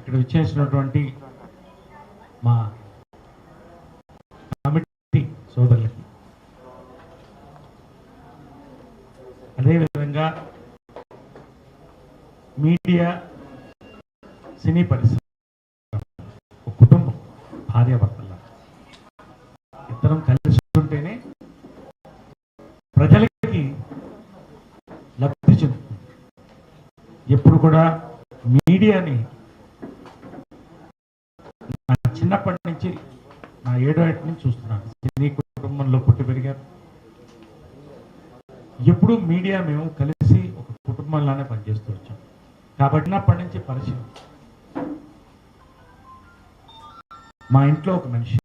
ఇక్కడ విచ్చేసినటువంటి మా కమిటీ సోదరులకి, అదేవిధంగా మీడియా, సినీ పరిశ్రమ, ఒక కుటుంబం, భార్యాభర్తల ఇద్దరం కలిసి ఉంటేనే ప్రజలకి లబ్ధి చెందుతుంది. ఎప్పుడు కూడా మీడియాని నా చిన్నప్పటి నుంచి, నా 7వ ఏట నుంచి చూస్తున్నాను. సినీ కుటుంబంలో పుట్టి పెరిగారు. ఎప్పుడు మీడియా మేము కలిసి ఒక కుటుంబంలానే పనిచేస్తూ వచ్చాం. కాబట్టి చిన్నప్పటి నుంచి పరిచయం. మా ఇంట్లో ఒక మనిషి,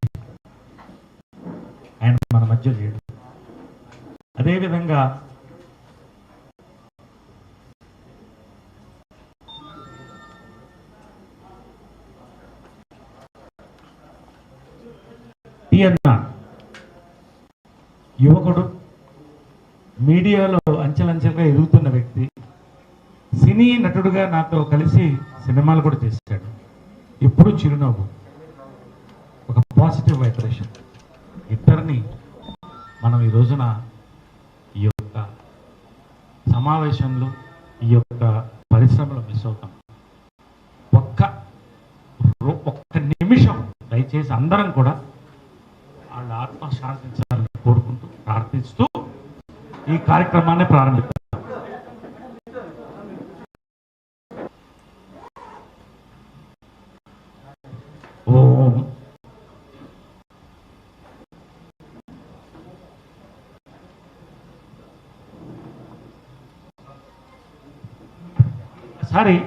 ఆయన మన మధ్య లేడు. అదేవిధంగా యువకుడు, మీడియాలో అంచెలంచెలుగా ఎదుగుతున్న వ్యక్తి, సినీ నటుడుగా నాతో కలిసి సినిమాలు కూడా చేశాడు. ఎప్పుడు చిరునవ్వు, ఒక పాజిటివ్ వైబ్రేషన్. ఇద్దరిని మనం ఈ రోజున ఈ యొక్క సమావేశంలో, ఈ యొక్క పరిశ్రమలో మిస్ అవుతాం. ఒక్క నిమిషం దయచేసి అందరం కూడా వాళ్ళ ఆత్మ శాంతించాలని కోరుకుంటూ, ప్రార్థిస్తూ ఈ కార్యక్రమాన్ని ప్రారంభిస్తాం. ఓం సారీ,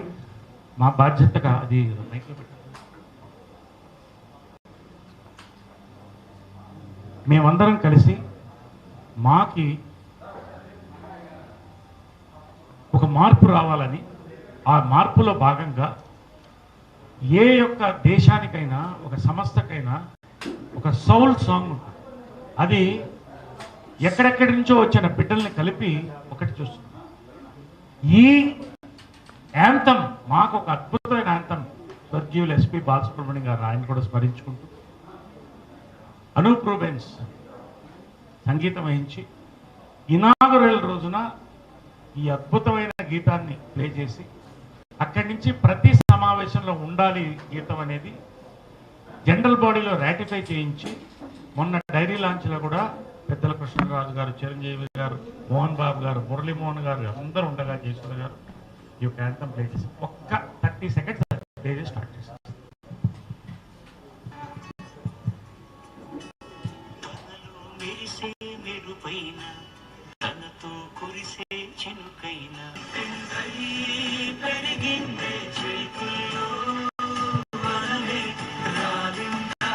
మా బాధ్యతగా అది మైక్లో పెట్టారు. మేమందరం కలిసి మాకి ఒక మార్పు రావాలని, ఆ మార్పులో భాగంగా ఏ యొక్క దేశానికైనా, ఒక సంస్థకైనా ఒక సౌల్ సాంగ్ ఉంటుంది. అది ఎక్కడెక్కడి నుంచో వచ్చిన బిడ్డల్ని కలిపి ఒకటి చూస్తుంది. ఈ యాంతం మాకు ఒక అద్భుతమైన యాంతం. స్వర్గీయులు ఎస్పి బాలసుబ్రహ్మణ్యం గారు, ఆయన కూడా స్మరించుకుంటూ అనూప్ రూబెన్స్ సంగీతం వహించి ఇనాగరల్ రోజున ఈ అద్భుతమైన గీతాన్ని ప్లే చేసి, అక్కడి నుంచి ప్రతి సమావేశంలో ఉండాలి గీతం అనేది జనరల్ బాడీలో రాటిఫై చేయించి, మొన్న డైరీ లాంచ్లో కూడా పెద్దల కృష్ణరాజు గారు, చిరంజీవి గారు, మోహన్ బాబు గారు, మురళీమోహన్ గారు అందరూ ఉండగా జయసుధ గారు ఈ యొక్క యాంతం ప్లే చేసి ఒక్క 30 సెకండ్స్ ప్లే చేసి స్టార్ట్ చేశారు. తనతో కురిసే చినుకైన పెరిగిందే చేతుల్లో మనమే రాలిందా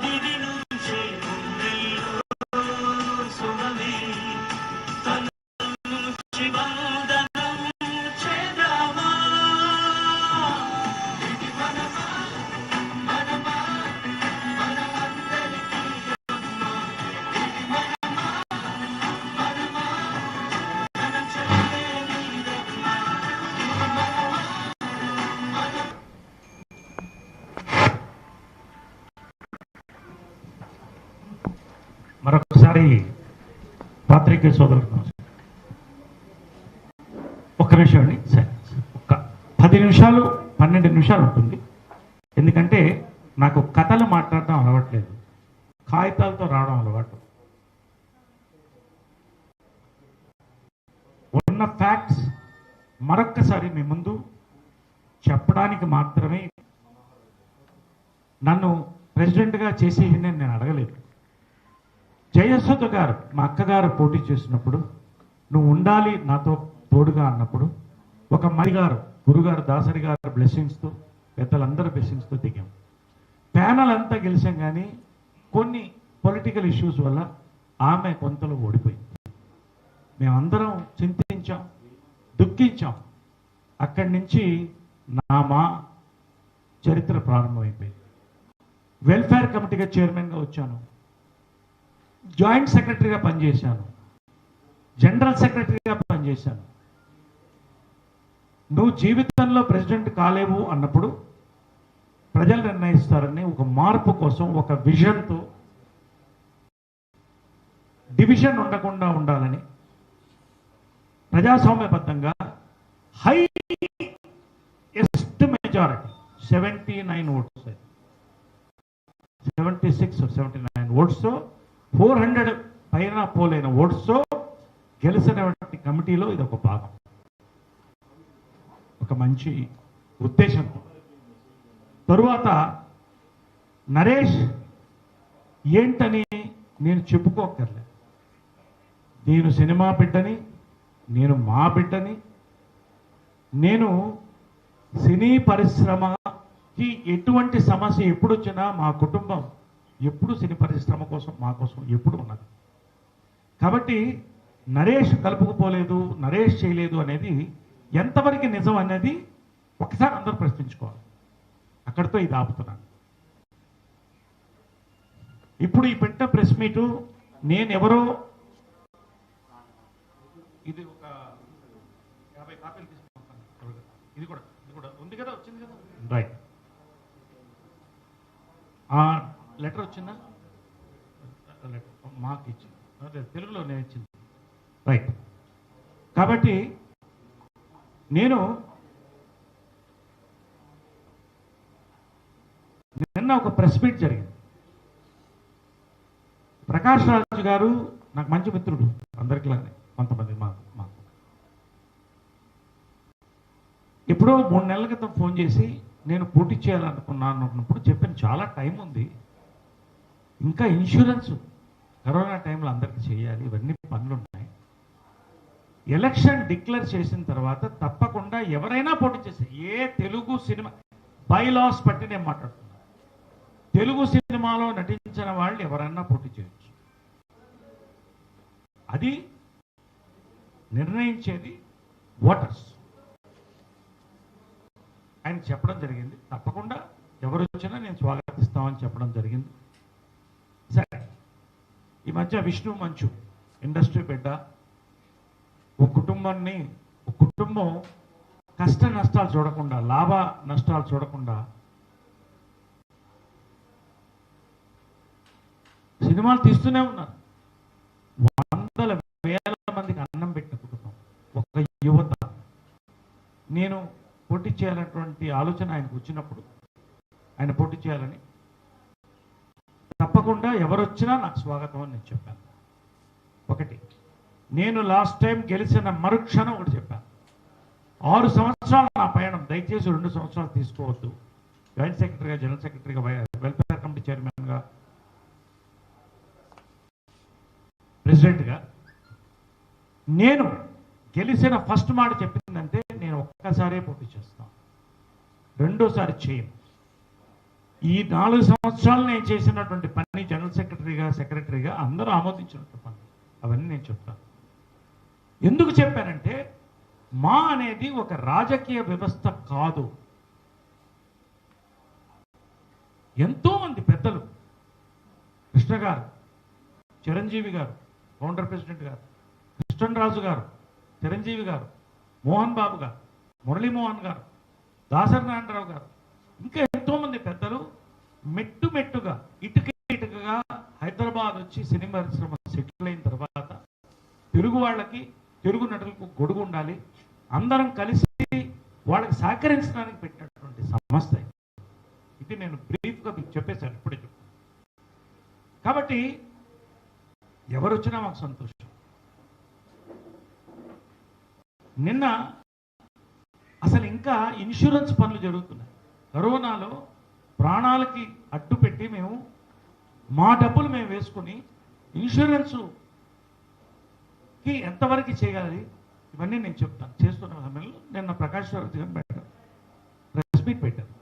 దివి నుంచే గుండెల్లో సుమమే తన నుంచి బంధనం చేద్దామా ఇది మనమా మనమా మనమందరికీ ఇది మనమా మనమా మనం చెల్లే మరొకసారి పాత్రికేయ సోదరులకు ఒక్క నిమిషం అండి. సరే, ఒక 10 నిమిషాలు 12 నిమిషాలు ఉంటుంది. ఎందుకంటే నాకు కథలు మాట్లాడడం అలవాట్లేదు, కాగితాలతో రావడం అలవాటు. ఉన్న ఫ్యాక్ట్స్ మరొక్కసారి మీ ముందు చెప్పడానికి మాత్రమే. నన్ను ప్రెసిడెంట్గా చేసేది నేను అడగలేదు. జయసుధ గారు, మా అక్కగారు పోటీ చేసినప్పుడు నువ్వు ఉండాలి నాతో తోడుగా అన్నప్పుడు, ఒక గారు, గురుగారు దాసరి గారు బ్లెస్సింగ్స్తో, పెద్దలందరూ బ్లెస్సింగ్స్తో దిగాం. ప్యానల్ అంతా గెలిచాం, కానీ కొన్ని పొలిటికల్ ఇష్యూస్ వల్ల ఆమె కొంతలో ఓడిపోయింది. మేమందరం చింతించాం, దుఃఖించాం. అక్కడి నుంచి మా చరిత్ర ప్రారంభమైపోయింది. వెల్ఫేర్ కమిటీగా చైర్మన్గా వచ్చాను, జాయింట్ సెక్రటరీగా పనిచేశాను, జనరల్ సెక్రటరీగా పనిచేశాను. నువ్వు జీవితంలో ప్రెసిడెంట్ కాలేవు అన్నప్పుడు ప్రజలు నిర్ణయిస్తారని ఒక మార్పు కోసం ఒక విజన్తో డివిజన్ ఉండకుండా ఉండాలని ప్రజాస్వామ్యబద్ధంగా హైయెస్ట్ మెజారిటీ 79 ఓట్స్ 76 79 ఓట్స్తో 400 పైన పోలైన ఓట్స్తో గెలిచినటువంటి కమిటీలో ఇది ఒక భాగం, ఒక మంచి ఉద్దేశంతో. తరువాత నరేష్ ఏంటని నేను చెప్పుకోకర్లేదు. నేను సినిమా బిడ్డని, నేను మా బిడ్డని, నేను సినీ పరిశ్రమకి ఎటువంటి సమస్య ఎప్పుడు వచ్చినా మా కుటుంబం ఎప్పుడు సినీ పరిశ్రమ కోసం మా కోసం ఎప్పుడు ఉన్నది. కాబట్టి నరేష్ కలుపుకుపోలేదు, నరేష్ చేయలేదు అనేది ఎంతవరకు నిజం అనేది ఒకసారి అందరూ ప్రశ్నించుకోవాలి. అక్కడితో ఇది ఆపుతున్నాను. ఇప్పుడు ఈ పెట్ట ప్రెస్ మీటు నేను ఎవరో, ఇది ఒక 50 కాపీలు తీసుకుంటాను. ఇది కూడా ఉంది కదా, వచ్చింది కదా, రైట్. ఆ లెటర్ వచ్చిందా? లెటర్ మాకు ఇచ్చింది, అదే తెలుగులో నేను ఇచ్చింది, రైట్. కాబట్టి నేను నిన్న ఒక ప్రెస్ మీట్ జరిగింది. ప్రకాష్ రాజ్ గారు నాకు మంచి మిత్రుడు, అందరికీలానే కొంతమంది మాకు ఎప్పుడో 3 నెలల క్రితం ఫోన్ చేసి నేను పోటీ చేయాలనుకున్నాను అన్నప్పుడు చెప్పాను, చాలా టైం ఉంది, ఇంకా ఇన్సూరెన్స్ కరోనా టైంలో అందరికీ చేయాలి, ఇవన్నీ పనులు ఉన్నాయి, ఎలక్షన్ డిక్లేర్ చేసిన తర్వాత తప్పకుండా ఎవరైనా పోటీ చేస్తే, ఏ తెలుగు సినిమా బైలాస్ బట్టి నేను మాట్లాడుతున్నాను, తెలుగు సినిమాలో నటించిన వాళ్ళు ఎవరైనా పోటీ చేయొచ్చు, అది నిర్ణయించేది ఓటర్స్ ఆయన చెప్పడం జరిగింది. తప్పకుండా ఎవరు వచ్చినా నేను స్వాగతిస్తామని చెప్పడం జరిగింది. సరే, ఈ మధ్య విష్ణు మంచు ఇండస్ట్రీ బిడ్డ, ఒక కుటుంబం కష్ట నష్టాలు చూడకుండా, లాభ నష్టాలు చూడకుండా సినిమాలు తీస్తూనే ఉన్నారు. వందల వేల మందికి అన్నం పెట్టిన కుటుంబం, ఒక యువత. నేను పోటీ చేయాలన్నటువంటి ఆలోచన ఆయనకు వచ్చినప్పుడు, ఆయన పోటీ చేయాలని, తప్పకుండా ఎవరొచ్చినా నాకు స్వాగతం అని నేను చెప్పాను. ఒకటి, నేను లాస్ట్ టైం గెలిచిన మరుక్షణం ఒకటి చెప్పాను, 6 సంవత్సరాలు నా పయనం, దయచేసి 2 సంవత్సరాలు తీసుకోవద్దు. జాయింట్ సెక్రటరీగా, జనరల్ సెక్రటరీగా, వెల్ఫేర్ కమిటీ చైర్మన్గా, ప్రెసిడెంట్గా నేను గెలిచిన ఫస్ట్ మాట చెప్పిందంటే, నేను ఒక్కసారే పోటీ చేస్తాను, రెండోసారి చేయను. ఈ 4 సంవత్సరాలు నేను చేసినటువంటి పని, జనరల్ సెక్రటరీగా అందరూ ఆమోదించినట్టు పని, అవన్నీ నేను చెప్తాను. ఎందుకు చెప్పానంటే, మా అనేది ఒక రాజకీయ వ్యవస్థ కాదు. ఎంతో మంది పెద్దలు, కృష్ణ గారు, చిరంజీవి గారు, ఫౌండర్ ప్రెసిడెంట్ గారు, కృష్ణరాజు గారు, చిరంజీవి గారు, మోహన్ బాబు గారు, మురళీమోహన్ గారు, దాసరి నారాయణరావు గారు, ఇంకా ఎంతోమంది పెద్దలు మెట్టుగా ఇటుకగా హైదరాబాద్ వచ్చి సినిమా పరిశ్రమ సెటిల్ అయిన తర్వాత తెలుగు వాళ్ళకి, తెలుగు నటులకు గొడుగు ఉండాలి, అందరం కలిసి వాళ్ళకి సహకరించడానికి పెట్టినటువంటి సంస్థ ఇది. నేను బ్రీఫ్గా మీకు చెప్పేశాను, ఇప్పుడే చెప్తాను. కాబట్టి ఎవరు వచ్చినా మాకు సంతోషం. నిన్న అసలు ఇంకా ఇన్సూరెన్స్ పనులు జరుగుతున్నాయి. కరోనాలో ప్రాణాలకి అడ్డు పెట్టి మేము మా డబ్బులు మేము వేసుకుని ఇన్సూరెన్స్కి ఎంతవరకు చేయాలి ఇవన్నీ నేను చెప్తాను. చేస్తున్న సమయంలో నిన్న ప్రకాష్ రాజ్ గారు ప్రెస్ మీట్ పెట్టారు.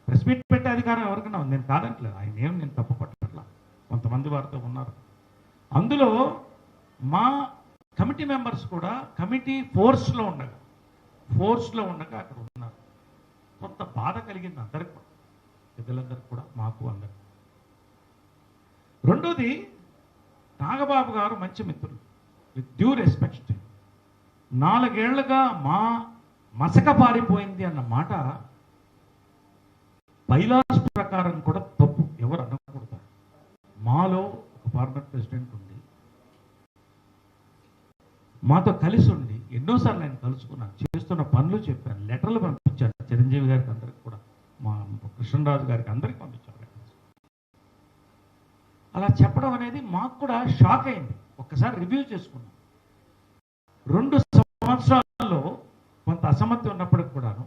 ప్రెస్ మీట్ పెట్టే అధికారం ఎవరికైనా ఉంది, నేను కాదంటలేదు, ఆయన ఏం నేను తప్పు పట్టట్లా, కొంతమంది వారితో ఉన్నారు. అందులో మా కమిటీ మెంబర్స్ కూడా కమిటీ ఫోర్స్లో ఉండగా అక్కడ ఉన్నారు. కొంత బాధ కలిగింది అందరికి, పెద్దలందరికీ కూడా, మాకు అందరికి. రెండోది, నాగబాబు గారు మంచి మిత్రులు, విత్ డ్యూ రెస్పెక్ట్. 4 ఏళ్లుగా మా మసక పారిపోయింది అన్న మాట బైలాస్ ప్రకారం కూడా తప్పు, ఎవరు అనకూడదు. మాలో ఒక ఫార్మర్ ప్రెసిడెంట్ ఉండి మాతో కలిసి ఉండి ఎన్నోసార్లు నేను కలుసుకున్నాను, చేస్తున్న పనులు చెప్పాను, లెటర్లు పంపించాను చిరంజీవి గారికి, అందరికి కూడా, మా కృష్ణరాజు గారికి అందరికి పంపించాను. అలా చెప్పడం అనేది మాకు కూడా షాక్ అయింది. ఒక్కసారి రివ్యూ చేసుకున్నాం. 2 సంవత్సరాల్లో కొంత అసమ్మతి ఉన్నప్పటికి కూడాను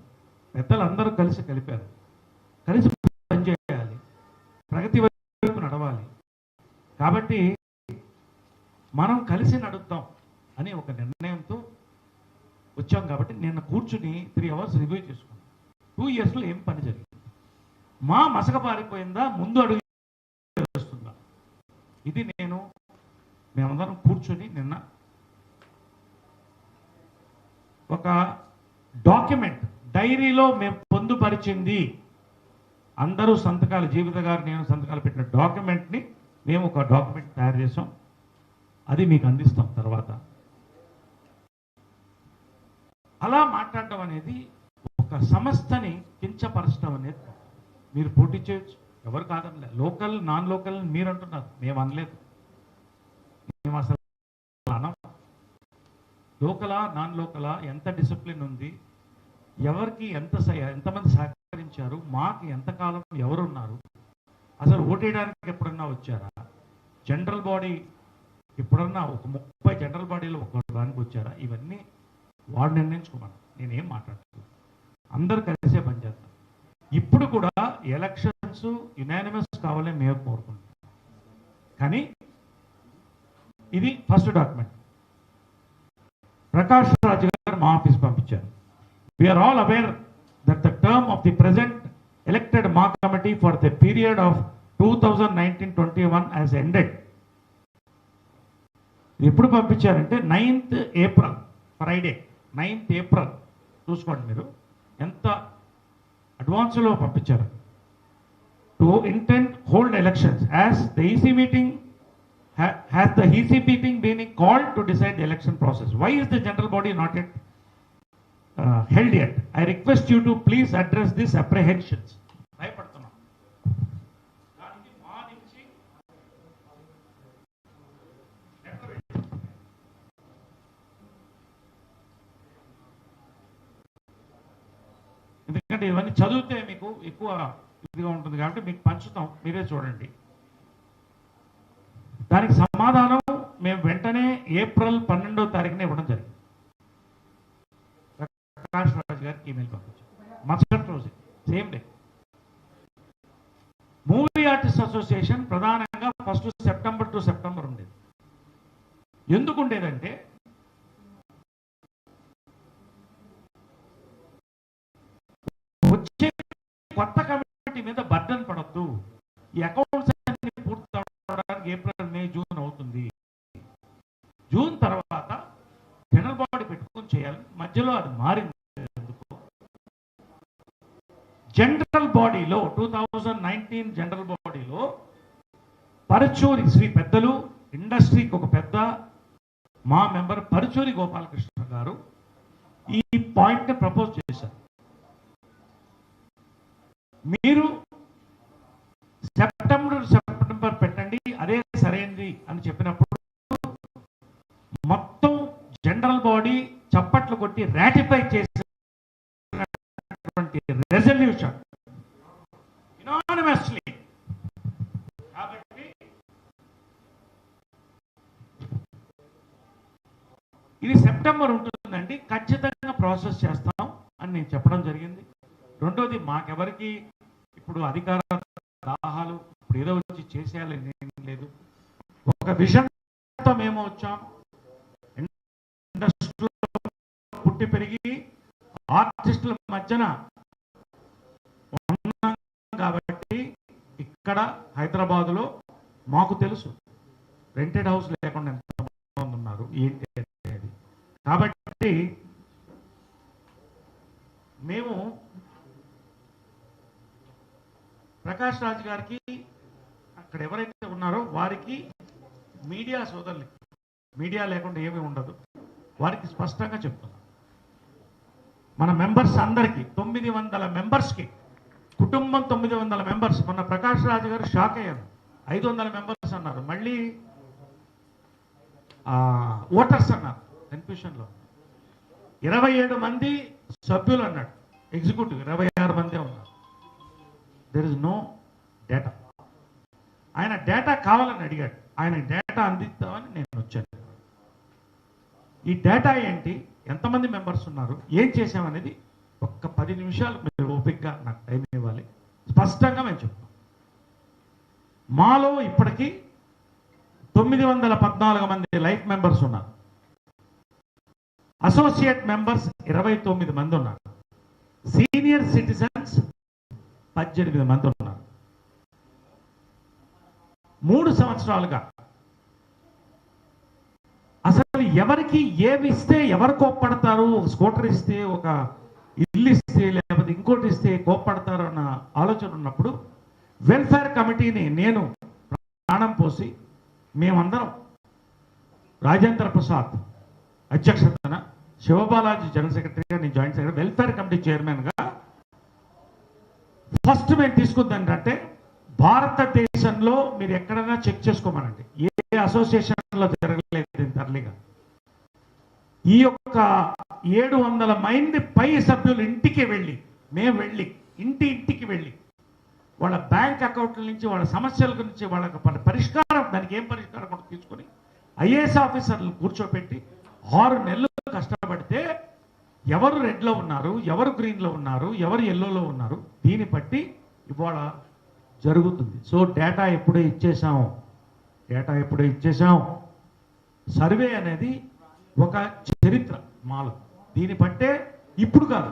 పెద్దలందరూ కలిపారు. కలిసి పనిచేయాలి, ప్రగతి వైపు నడవాలి, కాబట్టి మనం కలిసి నడుద్దాం అని ఒక నిర్ణయంతో వచ్చాం. కాబట్టి నిన్న కూర్చుని 3 అవర్స్ రివ్యూ చేసుకున్నాం. 2 ఇయర్స్లో ఏం పని జరిగింది, మా మసక పారిపోయిందా, ముందు అడుగు వేస్తుందా, ఇది మేమందరం కూర్చుని నిన్న ఒక డాక్యుమెంట్, డైరీలో మేము పొందుపరిచింది, అందరూ సంతకాలు, జీవిత గారు నేను సంతకాలు పెట్టిన డాక్యుమెంట్ని మేము ఒక డాక్యుమెంట్ తయారు చేసాం. అది మీకు అందిస్తాం తర్వాత. అలా మాట్లాడడం అనేది ఒక సంస్థని కించపరచడం అనేది. మీరు పోటీ చేయొచ్చు, ఎవరు కాదనలే, లోకల్ నాన్ లోకల్ మీరు అంటున్నారు, మేము అనలేదు. మేము అసలు అనం. లోకలా నాన్ లోకలా, ఎంత డిసిప్లిన్ ఉంది, ఎవరికి ఎంతమంది సహకరించారు, మాకు ఎంతకాలం ఎవరున్నారు, అసలు ఓటేయడానికి ఎప్పుడన్నా వచ్చారా, జనరల్ బాడీ ఎప్పుడన్నా ఒక 30 జనరల్ బాడీలో ఒక దానికి వచ్చారా, ఇవన్నీ వాడు నిర్ణయించుకోమని నేనేం మాట్లాడుతున్నాను. అందరు కలిసే పనిచేస్తాం. ఇప్పుడు కూడా ఎలక్షన్స్ యునానిమస్ కావాలని మేము కోరుకుంటున్నాం. కానీ ఇది ఫస్ట్ డాక్యుమెంట్ ప్రకాష్ రాజ్ గారు మా ఆఫీస్ పంపించారు. We are all aware that the term of the present elected మా committee for the period of 2019-21 has ended. ఎప్పుడు పంపించారంటే 9th April, Friday 9th April. చూసుకోండి మీరు ఎంత అడ్వాన్స్లో పంపించారు. To intent hold elections as the EC meeting has the EC meeting been called to decide the election process. Why is the general body not yet held yet? I request you to please address these apprehensions. భయపడుతున్నాం. దానికి మా నుంచి ఎందుకంటే ఇవన్నీ చదివితే మీకు ఎక్కువ ఇదిగా ఉంటుంది కాబట్టి మీకు పంచుతాం, మీరే చూడండి. దానికి సమాధానం మేము వెంటనే ఏప్రిల్ 12వ తారీఖున ఇవ్వడం జరిగింది. ప్రకాష్ రాజ్ గారికి ఈమెయిల్ పంపించాం మరుసటి రోజు, same day. Movie artist association ప్రధానంగా 1 సెప్టెంబర్ టు సెప్టెంబర్ ఉండేది. ఎందుకు ఉండేదంటే వచ్చే కొత్త కమిటీ మీద బర్డన్ పడద్దు, ఈ అకౌంట్స్ అన్ని పూర్తి అవడానికి ఏప్రిల్, మే, జూన్ అవుతుంది. జూన్ తర్వాత జనరల్ బాడీ పెట్టుకొని చేయాలి. మధ్యలో అది మారింది. జనరల్ బాడీలో 2019 జనరల్ బాడీలో పరుచూరి శ్రీ పెద్దలు, ఇండస్ట్రీకి ఒక పెద్ద మా మెంబర్ పరుచూరి గోపాలకృష్ణ గారు ఈ పాయింట్ ని ప్రపోజ్ చేశారు. మీరు సెప్టెంబర్ పెట్టండి, అదే సరైనది అని చెప్పినప్పుడు మొత్తం జనరల్ బాడీ చప్పట్లు కొట్టి రాటిఫై చేసినటువంటి రెజల్యూషన్ యునానిమస్లీ. కాబట్టి ఇది సెప్టెంబర్ ఉంటుందండి, ఖచ్చితంగా ప్రాసెస్ చేస్తాం అని నేను చెప్పడం జరిగింది. రెండోది, మాకెవరికి ఇప్పుడు అధికార దాహాలు ఇప్పుడు ఏదో వచ్చి చేసేయాలని ఏం లేదు. ఒక విషయంతో మేము వచ్చాం, ఇండస్ట్రీలో పుట్టి పెరిగి ఆర్టిస్టుల మధ్యన ఉన్నాం కాబట్టి ఇక్కడ హైదరాబాద్లో మాకు తెలుసు రెంటెడ్ హౌస్ లేకుండా ఎంతమంది ఉన్నారు ఏంటి అనేది. కాబట్టి మేము ప్రకాష్ రాజ్ గారికి, అక్కడ ఎవరైతే ఉన్నారో వారికి, మీడియా సోదరులకి, మీడియా లేకుండా ఏమీ ఉండదు, వారికి స్పష్టంగా చెప్తున్నాం. మన మెంబర్స్ అందరికీ 900 మెంబర్స్కి కుటుంబం 900 మెంబర్స్. మొన్న ప్రకాష్ రాజు గారు షాక్ అయ్యారు, 500 మెంబర్స్ అన్నారు, మళ్ళీ ఓటర్స్ అన్నారు, కన్ఫ్యూషన్లో 27 మంది సభ్యులు అన్నాడు. ఎగ్జిక్యూటివ్ 26 మందే ఉన్నారు. There is no data. ఆయన డేటా కావాలని అడిగాడు, ఆయన డేటా అందిస్తామని నేను వచ్చాను. ఈ డేటా ఏంటి, ఎంతమంది మెంబర్స్ ఉన్నారు, ఏం చేసామనేది ఒక్క 10 నిమిషాలు మీరు ఓపికగా నాకు టైం ఇవ్వాలి. స్పష్టంగా మేము చెప్తాం. మాలో ఇప్పటికీ 914 మంది లైఫ్ మెంబర్స్ ఉన్నారు. అసోసియేట్ మెంబర్స్ 29 మంది ఉన్నారు. సీనియర్ సిటిజన్స్ 18 మంది ఉన్నారు. 3 సంవత్సరాలుగా అసలు ఎవరికి ఏమి ఇస్తే ఎవరు కోప్పడతారు, ఒక స్కూటర్ ఇస్తే, ఒక ఇల్లు ఇస్తే, లేకపోతే ఇంకోటి ఇస్తే కోప్పడతారు అన్న ఆలోచన ఉన్నప్పుడు వెల్ఫేర్ కమిటీని నేను ప్రాణం పోసి మేమందరం రాజేంద్ర ప్రసాద్ అధ్యక్షతన, శివబాలాజీ జనరల్ సెక్రటరీగా, నేను జాయింట్ సెక్రటరీ, వెల్ఫేర్ కమిటీ చైర్మన్గా ఫస్ట్ మేము తీసుకుంది ఏంటంటే, భారతదేశంలో మీరు ఎక్కడైనా చెక్ చేసుకోమనండి, ఏ అసోసియేషన్లో జరగలేదు ఇంత అర్లీగా. ఈ యొక్క 700 మంది పై సభ్యులు ఇంటికి వెళ్ళి, మేము వెళ్ళి ఇంటికి వెళ్ళి వాళ్ళ బ్యాంక్ అకౌంట్ల నుంచి, వాళ్ళ సమస్యల గురించి, వాళ్ళకి పరిష్కారం, దానికి ఏం పరిష్కారం కూడా తీసుకొని ఐఏఎస్ ఆఫీసర్లు కూర్చోపెట్టి 6 నెలలు కష్టపడితే ఎవరు రెడ్లో ఉన్నారు, ఎవరు గ్రీన్లో ఉన్నారు, ఎవరు ఎల్లోలో ఉన్నారు, దీన్ని బట్టి ఇవాళ జరుగుతుంది. సో డేటా ఎప్పుడే ఇచ్చేసాం. సర్వే అనేది ఒక చరిత్ర మాలో. దీన్ని బట్టే ఇప్పుడు కాదు,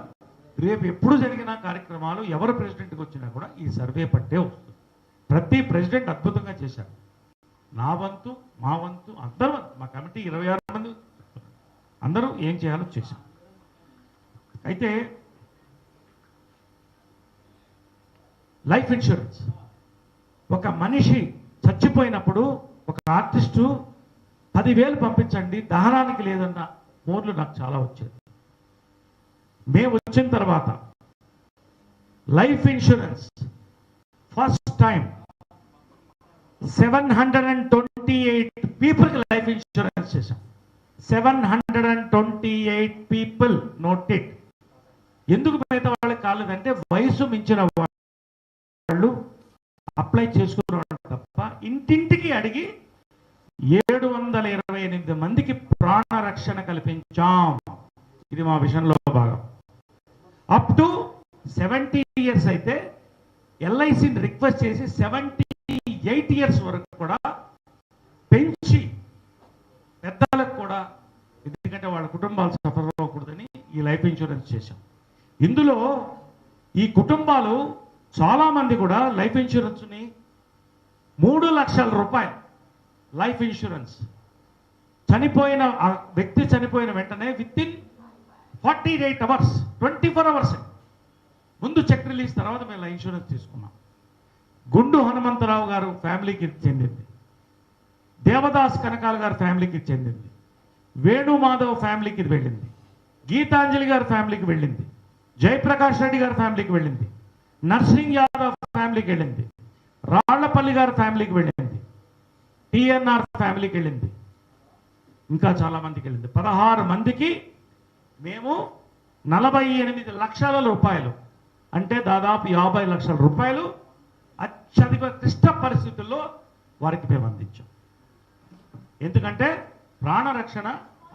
రేపు ఎప్పుడు జరిగిన కార్యక్రమాలు ఎవరు ప్రెసిడెంట్కి వచ్చినా కూడా ఈ సర్వే పట్టే వస్తుంది. ప్రతి ప్రెసిడెంట్ అద్భుతంగా చేశారు. నా వంతు, మా వంతు, అందరూ, మా కమిటీ 26 మంది అందరూ ఏం చేయాలో చేశాం. అయితే లైఫ్ ఇన్సూరెన్స్, ఒక మనిషి చచ్చిపోయినప్పుడు ఒక ఆర్టిస్టు 10,000 పంపించండి దహనానికి లేదన్న ఫోన్లు నాకు చాలా వచ్చేది. మేము వచ్చిన తర్వాత లైఫ్ ఇన్సూరెన్స్ ఫస్ట్ టైం 728 పీపుల్కి లైఫ్ ఇన్సూరెన్స్ చేశాం. 728 పీపుల్ నోటెడ్. ఎందుకు మిగతా వాళ్ళకి కాలేదంటే వయసు మించిన వాళ్ళు అప్లై చేసుకున్నారు తప్ప, ఇంటింటికి అడిగి 728 మందికి ప్రాణరక్షణ కల్పించాం. ఇది మా విషయంలో భాగం. అప్ టు 70 ఇయర్స్ అయితే ఎల్ఐసిని రిక్వెస్ట్ చేసి 78 ఇయర్స్ వరకు కూడా పెంచి పెద్దలకు కూడా, ఎందుకంటే వాళ్ళ కుటుంబాలు సఫర్ అవ్వకూడదని ఈ లైఫ్ ఇన్సూరెన్స్ చేశాం. ఇందులో ఈ కుటుంబాలు చాలా మంది కూడా లైఫ్ ఇన్సూరెన్స్ని 3 లక్షల రూపాయలు లైఫ్ ఇన్సూరెన్స్ చనిపోయిన ఆ వ్యక్తి చనిపోయిన వెంటనే విత్-ఇన్ 48 అవర్స్ 24 అవర్స్ ముందు చెక్ రిలీజ్, తర్వాత మేము ఇన్సూరెన్స్ తీసుకున్నాం. గుండు హనుమంతరావు గారు ఫ్యామిలీకి చెందింది, దేవదాస్ కనకాల గారి ఫ్యామిలీకి చెందింది, వేణుమాధవ్ ఫ్యామిలీకి వెళ్ళింది, గీతాంజలి గారి ఫ్యామిలీకి వెళ్ళింది, జయప్రకాష్ రెడ్డి గారి ఫ్యామిలీకి వెళ్ళింది, నర్సింగ్ యాదవ్ ఫ్యామిలీకి వెళ్ళింది, రాళ్లపల్లి గారి ఫ్యామిలీకి వెళ్ళింది, టిఎన్ఆర్ ఫ్యామిలీకి వెళ్ళింది, ఇంకా చాలా మందికి వెళ్ళింది. 16 మందికి మేము 48 లక్షల రూపాయలు, అంటే దాదాపు 50 లక్షల రూపాయలు అత్యధిక క్లిష్ట పరిస్థితుల్లో వారికి మేము అందించాం. ఎందుకంటే ప్రాణరక్షణ,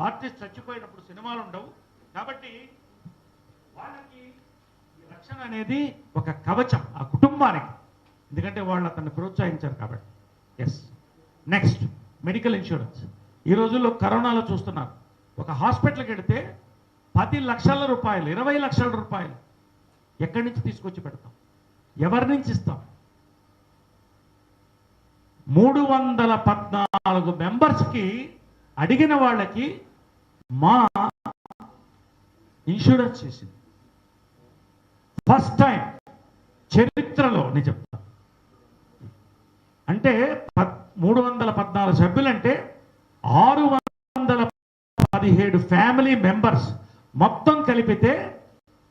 ఆర్టిస్ట్ చచ్చిపోయినప్పుడు సినిమాలు ఉండవు కాబట్టి వాళ్ళకి ఈ రక్షణ అనేది ఒక కవచం ఆ కుటుంబానికి, ఎందుకంటే వాళ్ళు అతన్ని ప్రోత్సహించారు కాబట్టి. Yes, next medical insurance. ఈ రోజుల్లో కరోనాలో చూస్తున్నారు, ఒక హాస్పిటల్కి వెళితే 10 లక్షల రూపాయలు, 20 లక్షల రూపాయలు ఎక్కడి నుంచి తీసుకొచ్చి పెడతాం, ఎవరి నుంచి ఇస్తాం? 314 మెంబర్స్కి అడిగిన వాళ్ళకి మా ఇన్సూరెన్స్ చేసింది. ఫస్ట్ టైం చరిత్రలో నేను చెప్తాను. అంటే 314 సభ్యులంటే 617 ఫ్యామిలీ మెంబర్స్ మొత్తం కలిపితే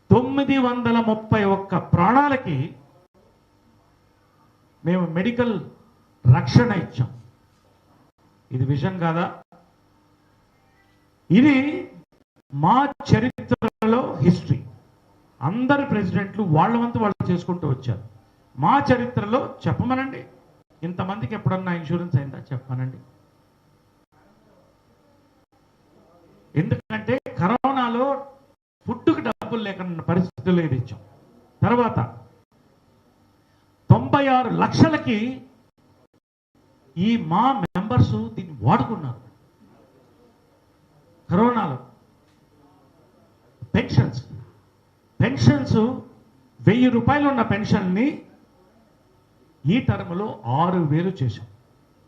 931 ప్రాణాలకి మేము మెడికల్ రక్షణ ఇచ్చాం. ఇది విజన్ కాదా? ఇది మా చరిత్రలో హిస్టరీ. అందరి ప్రెసిడెంట్లు వాళ్ళ వంతు వాళ్ళు చేసుకుంటూ వచ్చారు. మా చరిత్రలో చెప్పమనండి, ఇంతమందికి ఎప్పుడన్నా ఇన్సూరెన్స్ అయిందా చెప్పమనండి. ఎందుకంటే కరోనాలో ఫుడ్కి డబ్బులు లేకుండా పరిస్థితులు ఏది ఇచ్చాం. తర్వాత 96 లక్షలకి ఈ మా మెంబర్స్ దీన్ని వాడుకున్నారు. కరోనాలో పెన్షన్స్ 1000 రూపాయలు ఉన్న పెన్షన్ని ఈ టర్మ్లో 6000 చేశాం.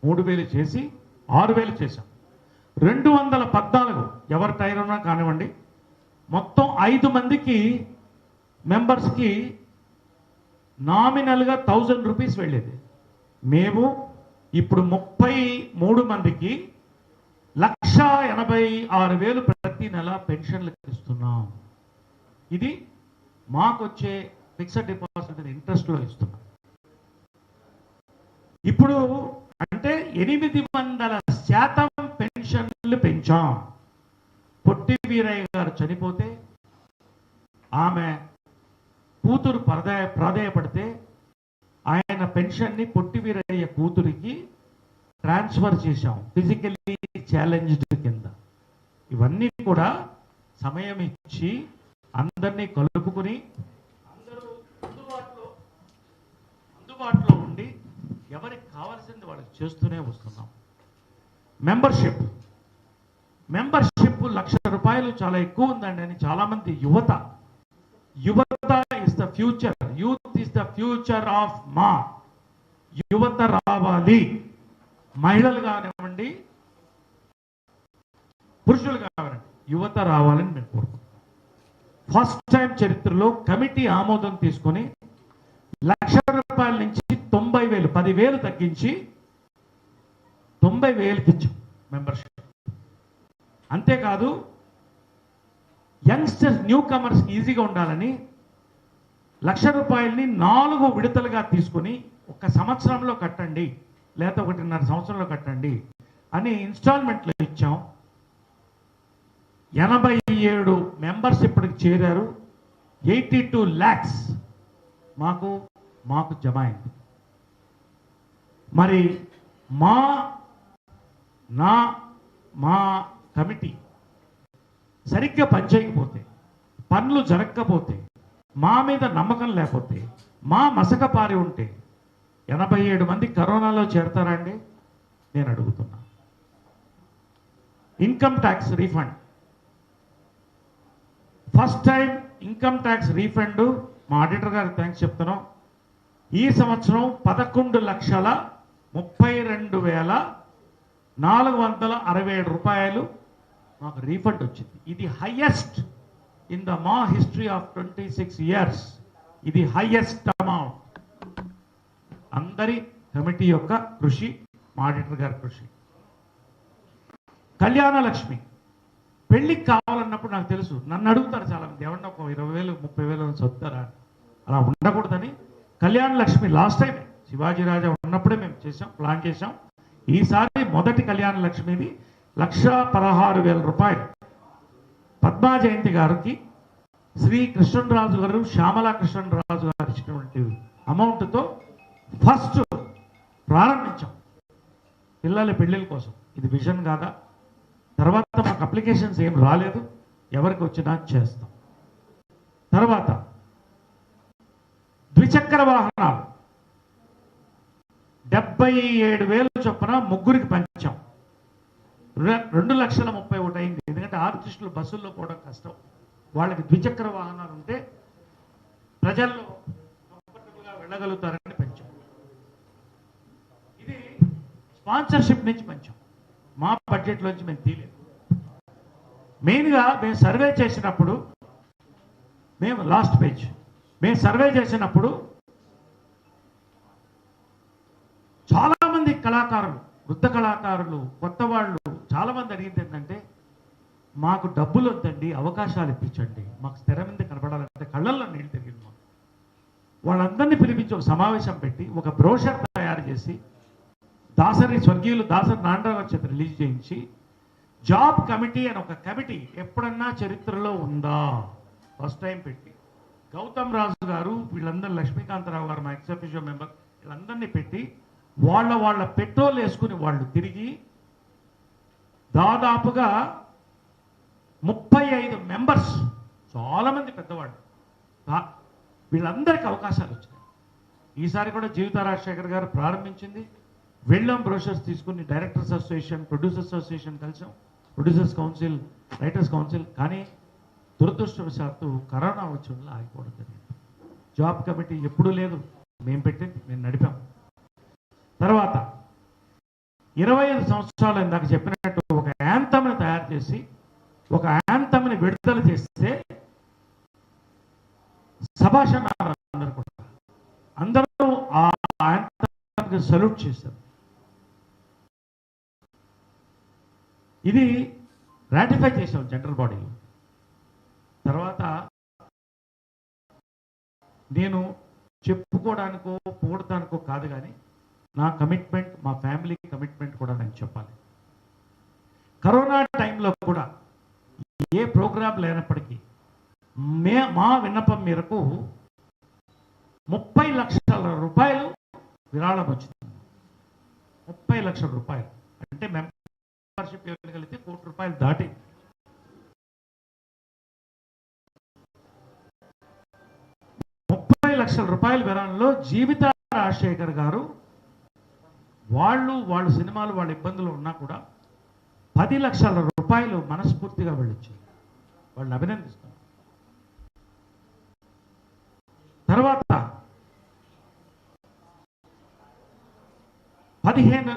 3000 చేసి 6000 చేశాం. 214 ఎవరి టైర్ ఉన్నా కానివ్వండి, మొత్తం 5 మందికి మెంబర్స్కి నామినల్గా 1000 రూపీస్ వెళ్ళేది. మేము ఇప్పుడు 33 మందికి 1,86,000 ప్రతి నెల పెన్షన్లు ఇస్తున్నాం. ఇది మాకొచ్చే ఫిక్స్డ్ డిపాజిట్ ఇంట్రెస్ట్లో ఇస్తున్నాం. ఇప్పుడు అంటే 800% పెన్షన్లు పెంచాం. పొట్టి వీరయ్య గారు చనిపోతే ఆమె కూతురు ప్రాధేయపడితే ఆయన పెన్షన్ని పొట్టి వీరయ్య కూతురికి ట్రాన్స్ఫర్ చేశాం, ఫిజికల్లీ ఛాలెంజ్డ్ కింద. ఇవన్నీ కూడా సమయం ఇచ్చి అందరినీ కలుపుకుని అందరూ అందుబాటులో ఉండి ఎవరికి కావాల్సింది వాళ్ళకి చేస్తూనే వస్తున్నాం. మెంబర్షిప్ 1,00,000 రూపాయలు చాలా ఎక్కువ ఉందండి అని చాలామంది యువత is the future, youth is the future of మా. యువత రావాలి, మహిళలు కానివ్వండి, పురుషులు కానివ్వండి, యువత రావాలని మేము కోరుకుంటున్నాం. ఫస్ట్ టైం చరిత్రలో కమిటీ ఆమోదం తీసుకొని 1,00,000 రూపాయల నుంచి 90,000, 10,000 తగ్గించి 90,000కి ఇచ్చాం మెంబర్షిప్. అంతేకాదు యంగ్స్టర్స్, న్యూ కమర్స్కి ఈజీగా ఉండాలని 1,00,000 రూపాయలని 4 విడతలుగా తీసుకుని 1 సంవత్సరంలో కట్టండి లేదా 1.5 సంవత్సరంలో కట్టండి అని ఇన్స్టాల్మెంట్లో ఇచ్చాం. 87 మెంబర్స్ ఇప్పటికి చేరారు. 82 lakhs మాకు జమ అయింది. మరి మా కమిటీ సరిగ్గా పనిచేయకపోతే, పనులు జరగకపోతే, మా మీద నమ్మకం లేకపోతే, మా మసక పారి ఉంటే 87 మంది కరోనాలో చేరతారండి? నేను అడుగుతున్నా. Income tax refund, first time income tax refund మా ఆడిటర్ గారికి థ్యాంక్స్ చెప్తున్నాం. ఈ సంవత్సరం 11,32,467 రూపాయలు మాకు రీఫండ్ వచ్చింది. ఇది హైయెస్ట్ ఇన్ ద మా హిస్టరీ ఆఫ్ 26 years. ఇది హైయెస్ట్ అమౌంట్. అందరి కమిటీ యొక్క కృషి, మా ఆడిటర్ గారి కృషి. కళ్యాణ లక్ష్మి పెళ్లికి కావాలన్నప్పుడు నాకు తెలుసు, నన్ను అడుగుతారు చాలా మంది, ఏమన్నా ఒక 20,000 30,000 చదువుతారా? అలా ఉండకూడదని కళ్యాణ లక్ష్మి లాస్ట్ టైం శివాజీ రాజా ఉన్నప్పుడే మేము ప్లాన్ చేశాం. ఈసారి మొదటి కళ్యాణ లక్ష్మిది 1,16,000 రూపాయలు పద్మా జయంతి గారికి శ్రీ కృష్ణరాజు గారు, శ్యామలా కృష్ణరాజు గారు ఇచ్చినటువంటి అమౌంట్తో ఫస్ట్ ప్రారంభించాం పిల్లల పెళ్లిళ్ళ కోసం. ఇది విజన్ కాదా? తర్వాత మాకు అప్లికేషన్స్ ఏం రాలేదు, ఎవరికి వచ్చినా చేస్తాం. తర్వాత ద్విచక్ర వాహనాలు 77,000 చొప్పున ముగ్గురికి పంచాం. 2,31,000 అయింది. ఎందుకంటే ఆర్టిస్టులు బస్సుల్లో పోవడం కష్టం, వాళ్ళకి ద్విచక్ర వాహనాలు ఉంటే ప్రజల్లో కంఫర్టబుల్గా వెళ్ళగలుగుతారని పెంచాం. ఇది స్పాన్సర్షిప్ నుంచి పెంచాం, మా బడ్జెట్లోంచి మేము తీయలేదు. మెయిన్గా మేము సర్వే చేసినప్పుడు, మేము సర్వే చేసినప్పుడు చాలామంది కళాకారులు, వృద్ధ కళాకారులు, కొత్త వాళ్ళు చాలామంది అడిగింది ఏంటంటే, మాకు డబ్బులు వద్దండి, అవకాశాలు ఇప్పించండి, మాకు స్థిర మీద కనబడాలంటే కళ్ళల్లో నీళ్ళు తిరిగింది. మాకు వాళ్ళందరినీ పిలిపించి ఒక సమావేశం పెట్టి ఒక బ్రోషర్ చేసి స్వర్గీయులు దాసరి నారాయణరావు చేత రిలీజ్ చేయించి జాబ్ కమిటీ అని ఒక కమిటీ ఎప్పుడన్నా చరిత్రలో ఉందా? ఫస్ట్ టైం పెట్టి గౌతమ్ రాజు గారు వీళ్ళందరూ, లక్ష్మీకాంతరావు గారు మా ఎక్స్-అఫీషియో మెంబర్, వీళ్ళందరినీ పెట్టి వాళ్ళ పెట్రోల్ వేసుకుని వాళ్ళు తిరిగి దాదాపుగా 35 మెంబర్స్, చాలామంది పెద్దవాళ్ళు, వీళ్ళందరికీ అవకాశాలు వచ్చినాయి. ఈసారి కూడా జీవిత రాజశేఖర్ గారు ప్రారంభించింది. వెళ్ళాం, బ్రోషర్స్ తీసుకుని డైరెక్టర్స్ అసోసియేషన్, ప్రొడ్యూసర్స్ అసోసియేషన్ కలిసాం, ప్రొడ్యూసర్స్ కౌన్సిల్, రైటర్స్ కౌన్సిల్. కానీ దురదృష్టవశాత్తు కరోనా వచ్చి వల్ల ఆగిపోవడం జరిగింది. జాబ్ కమిటీ ఎప్పుడూ లేదు, మేము పెట్టింది, మేము నడిపాం. తర్వాత 25 సంవత్సరాలు ఇందాక చెప్పినట్టు ఒక యాంథమ్ని తయారు చేసి ఒక యాంథమ్ని విడుదల చేస్తే శభాష్ అన్నారు అందరూ కూడా. అందరూ ఆ యాంథమ్కి సల్యూట్ చేశారు. ఇది రాటిఫై చేశాం జనరల్ బాడీలో. తర్వాత నేను చెప్పుకోవడానికో పోవడానికో కాదు, కానీ నా కమిట్మెంట్, మా ఫ్యామిలీ కమిట్మెంట్ కూడా నేను చెప్పాలి. కరోనా టైంలో కూడా ఏ ప్రోగ్రాం లేనప్పటికీ మా విన్నపం మేరకు 30 లక్షల రూపాయలు విరాళం వచ్చింది. 30 లక్షల రూపాయలు అంటే మెంబర్షిప్ ఇవ్వగలిగితే ₹1 కోటి దాటి. ₹30 లక్షల విరాళంలో జీవిత రాజశేఖర్ గారు వాళ్ళ సినిమాలు, వాళ్ళ ఇబ్బందులు ఉన్నా కూడా 10 లక్షల రూపాయలు మనస్ఫూర్తిగా వెళ్ళొచ్చారు. వాళ్ళని అభినందిస్తున్నారు. తర్వాత 15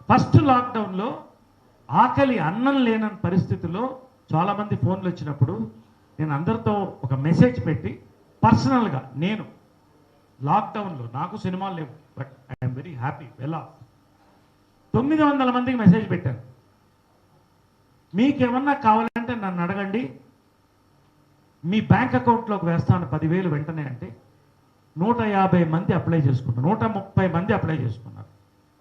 ఫస్ట్ లాక్డౌన్లో ఆకలి అన్నం లేనని పరిస్థితిలో చాలామంది ఫోన్లు వచ్చినప్పుడు నేను అందరితో ఒక మెసేజ్ పెట్టి పర్సనల్గా, నేను లాక్డౌన్లో నాకు సినిమాలు లేవు, but I'm very happy, well of, 900 మందికి మెసేజ్ పెట్టాను. మీకేమన్నా కావాలంటే నన్ను అడగండి, మీ బ్యాంక్ అకౌంట్లోకి వేస్తాను 10,000 వెంటనే అంటే 150 మంది అప్లై చేసుకున్నారు. 130 మంది అప్లై చేసుకున్నారు.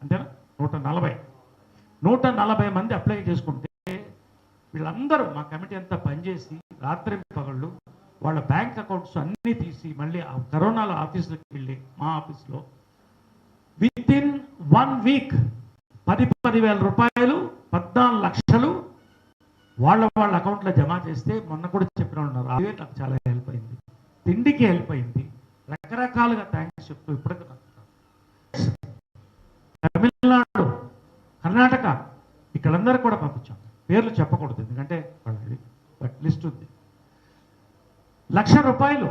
అంతేనా? 140 మంది అప్లై చేసుకుంటే వీళ్ళందరూ మా కమిటీ అంతా పనిచేసి రాత్రి పగళ్ళు వాళ్ళ బ్యాంక్ అకౌంట్స్ అన్నీ తీసి మళ్ళీ కరోనాలో ఆఫీసులకు వెళ్ళి మా ఆఫీస్లో విత్ ఇన్ 1 వీక్ 10,000 రూపాయలు, 14 లక్షలు వాళ్ళ అకౌంట్లో జమ చేస్తే మొన్న కూడా చెప్పిన ఉన్నారు. అదే నాకు చాలా హెల్ప్ అయింది, తిండికి హెల్ప్ అయింది, రకరకాలుగా థ్యాంక్స్ చెప్తూ ఇప్పటికీ తమిళనాడు, కర్ణాటక ఇక్కడందరూ కూడా పంపించాం. పేర్లు చెప్పకూడదు ఎందుకంటే వాళ్ళది, బట్ లిస్ట్ ఉంది. ₹1,00,000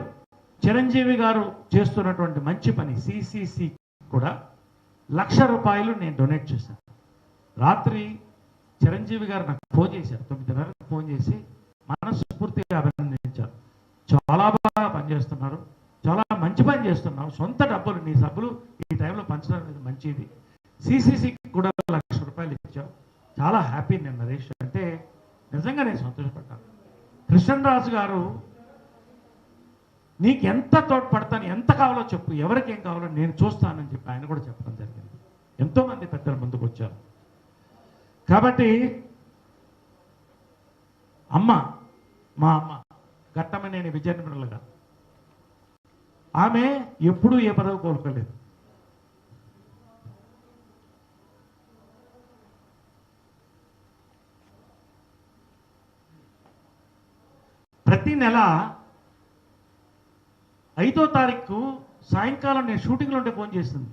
చిరంజీవి గారు చేస్తున్నటువంటి మంచి పని సిసిసి కూడా ₹1,00,000 నేను డొనేట్ చేశాను. రాత్రి చిరంజీవి గారు నాకు ఫోన్ చేశారు, 9:30కి ఫోన్ చేసి మనస్ఫూర్తిగా అభినందించారు. చాలా బాగా పనిచేస్తున్నారు, చాలా మంచి పని చేస్తున్నావు, సొంత డబ్బులు నీ సబ్బులు ఈ టైంలో పంచడం అనేది మంచిది, సిసిసికి కూడా ₹1,00,000 ఇచ్చావు, చాలా హ్యాపీ నేను నరేష్ అంటే. నిజంగా నేను సంతోషపడ్డాను. కృష్ణరాజు గారు నీకు ఎంత తోడ్పడతాను, ఎంత కావాలో చెప్పు, ఎవరికి ఏం కావాలో నేను చూస్తానని చెప్పి ఆయన కూడా చెప్పడం జరిగింది. ఎంతోమంది పెద్దలు ముందుకు వచ్చారు. కాబట్టి మా అమ్మ ఘట్టమనేని విజయనిర్మల గారు, ఆమె ఎప్పుడూ ఏ పదవి కోరుకోలేదు. ప్రతి నెల 5వ తారీఖు సాయంకాలం నేను షూటింగ్లో ఉంటే ఫోన్ చేస్తుంది,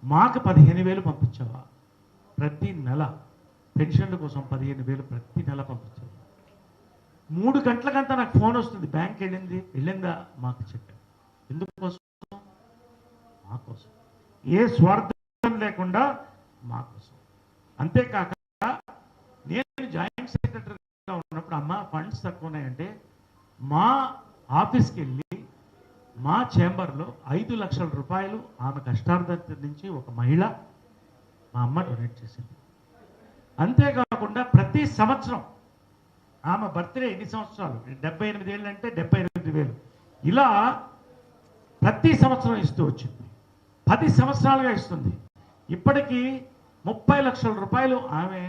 మాకు 15,000 పంపించావా? ప్రతి నెల పెన్షన్ల కోసం 15,000 ప్రతి నెల పంపించావు. 3 గంటలకంతా నాకు ఫోన్ వస్తుంది, బ్యాంక్ వెళ్ళిందా మాకు చెప్పాను. ఎందుకోసం? మా కోసం, ఏ స్వార్థం లేకుండా మా కోసం. అంతేకాక నేను జాయింట్ సెక్రటరీగా ఉన్నప్పుడు అమ్మ ఫండ్స్ తక్కువ ఉన్నాయంటే మా ఆఫీస్కి వెళ్ళి మా చేంబర్లో 5 లక్షల రూపాయలు ఆమె కష్టార్థం నుంచి ఒక మహిళ మా అమ్మ డొనేట్ చేసింది. అంతేకాకుండా ప్రతి సంవత్సరం ఆమె బర్త్డే ఎన్ని సంవత్సరాలు, 78 ఏళ్ళు అంటే 78,000 ఇలా ప్రతి సంవత్సరం ఇస్తూ వచ్చింది. 10 సంవత్సరాలుగా ఇస్తుంది. ఇప్పటికీ 30 లక్షల రూపాయలు ఆమె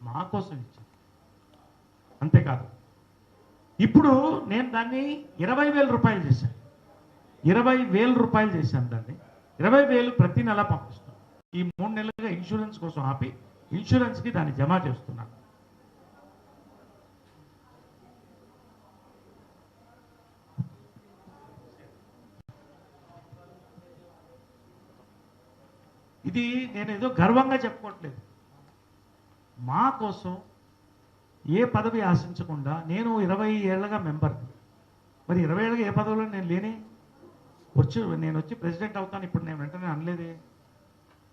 మా కోసం ఇచ్చింది. అంతేకాదు ఇప్పుడు నేను దాన్ని 20,000 రూపాయలు చేశాను. 20,000 రూపాయలు చేశాను దాన్ని. 20,000 ప్రతి నెల పంపిస్తున్నాను. ఈ 3 నెలలుగా ఇన్సూరెన్స్ కోసం ఆపి ఇన్సూరెన్స్కి దాన్ని జమ చేస్తున్నాను. ఇది నేను ఏదో గర్వంగా చెప్పుకోవట్లేదు. మా కోసం ఏ పదవి ఆశించకుండా నేను 20 ఏళ్ళగా మెంబర్ని. మరి 20 ఏళ్ళగా ఏ పదవిలో నేను లేనే నేను వచ్చి ప్రెసిడెంట్ అవుతాను ఇప్పుడు నేను వెంటనే అనలేదే.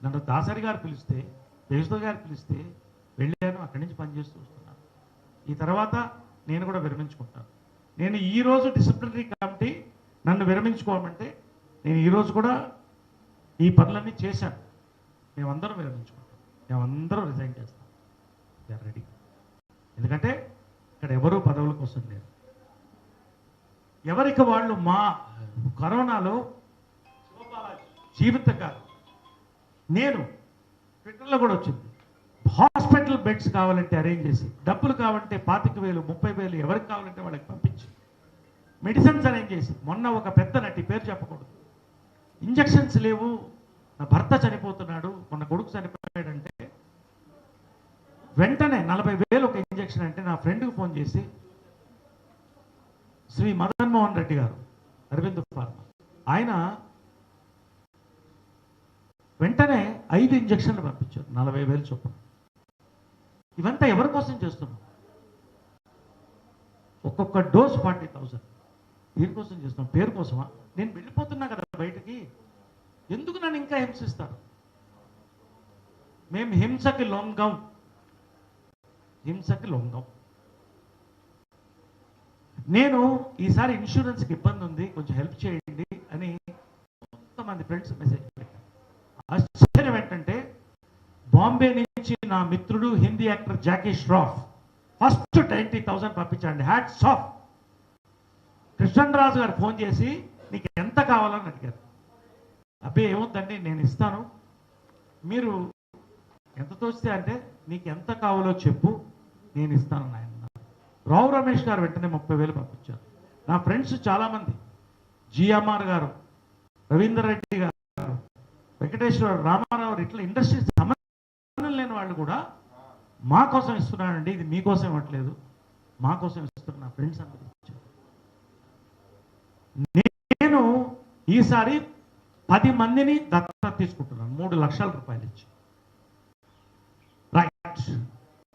నన్ను దాసరి గారు పిలిస్తే, దేశదో గారు పిలిస్తే వెళ్ళాను, అక్కడి నుంచి పనిచేస్తూ వస్తున్నాను. ఈ తర్వాత నేను కూడా విరమించుకుంటాను. నేను ఈరోజు డిసిప్లినరీ కమిటీ నన్ను విరమించుకోమంటే నేను ఈరోజు కూడా ఈ పనులన్నీ చేశాను. మేమందరం విరమించుకుంటాం, మేమందరం రిజైన్ చేస్తాం. We are ready. ఎందుకంటే ఇక్కడ ఎవరూ పదవుల కోసం లేరు. ఎవరికి వాళ్ళు మా కరోనాలో జీవితకాలం నేను ట్విట్టర్లో కూడా వచ్చింది. హాస్పిటల్ బెడ్స్ కావాలంటే అరేంజ్ చేసి, డబ్బులు కావాలంటే 25,000 30,000 ఎవరికి కావాలంటే వాళ్ళకి పంపించి, మెడిసిన్స్ అరేంజ్ చేసి, మొన్న ఒక పెద్ద నటి పేరు చెప్పకూడదు, ఇంజక్షన్స్ లేవు, నా భర్త చనిపోతున్నాడు, మొన్న కొడుకు చనిపోయాడంటే వెంటనే 40,000 ఒక ఇంజక్షన్ అంటే నా ఫ్రెండ్కి ఫోన్ చేసి శ్రీ మదన్ మోహన్ రెడ్డి గారు అరవింద్ ఫార్మా ఆయన వెంటనే 5 ఇంజక్షన్లు పంపించారు 40,000 చొప్పున. ఇవంతా ఎవరి కోసం చేస్తున్నాం? ఒక్కొక్క డోస్ 40,000 దీనికోసం చేస్తున్నాం. పేరు కోసమా? నేను వెళ్ళిపోతున్నా కదా బయటికి, ఎందుకు నన్ను ఇంకా హింసిస్తారు? మేము హింసకి లొంగం, హింసకి లొంగం. నేను ఈసారి ఇన్సూరెన్స్కి ఇబ్బంది ఉంది, కొంచెం హెల్ప్ చేయండి అని కొంతమంది ఫ్రెండ్స్ మెసేజ్ పెట్టారు. ఆశ్చర్యం ఏంటంటే బాంబే నుంచి నా మిత్రుడు హిందీ యాక్టర్ జాకీ ష్రాఫ్ ఫస్ట్ 20,000 పంపించండి. Hats off. కృష్ణరాజు గారు ఫోన్ చేసి నీకు ఎంత కావాలని అడిగారు. అబ్బాయి ఏమవుతుందండి నేను ఇస్తాను, మీరు ఎంత తోస్తే అంటే నీకు ఎంత కావాలో చెప్పు నేను ఇస్తాను ఆయన. రావు రమేష్ గారు వెంటనే 30,000 పంపించారు. నా ఫ్రెండ్స్ చాలామంది, జిఎంఆర్ గారు, రవీందర్ రెడ్డి గారు, వెంకటేశ్వర రామారావు, ఇట్లా ఇండస్ట్రీ సంబంధం లేని వాళ్ళు కూడా మా కోసం ఇస్తున్నానండి, ఇది మీకోసం ఇవ్వట్లేదు, మా కోసం ఇస్తున్నారు. నా ఫ్రెండ్స్ అందరూ ఇచ్చారు. నేను ఈసారి 10 మందిని దత్తత తీసుకుంటున్నాను 3 లక్షల రూపాయలు ఇచ్చి. రైట్,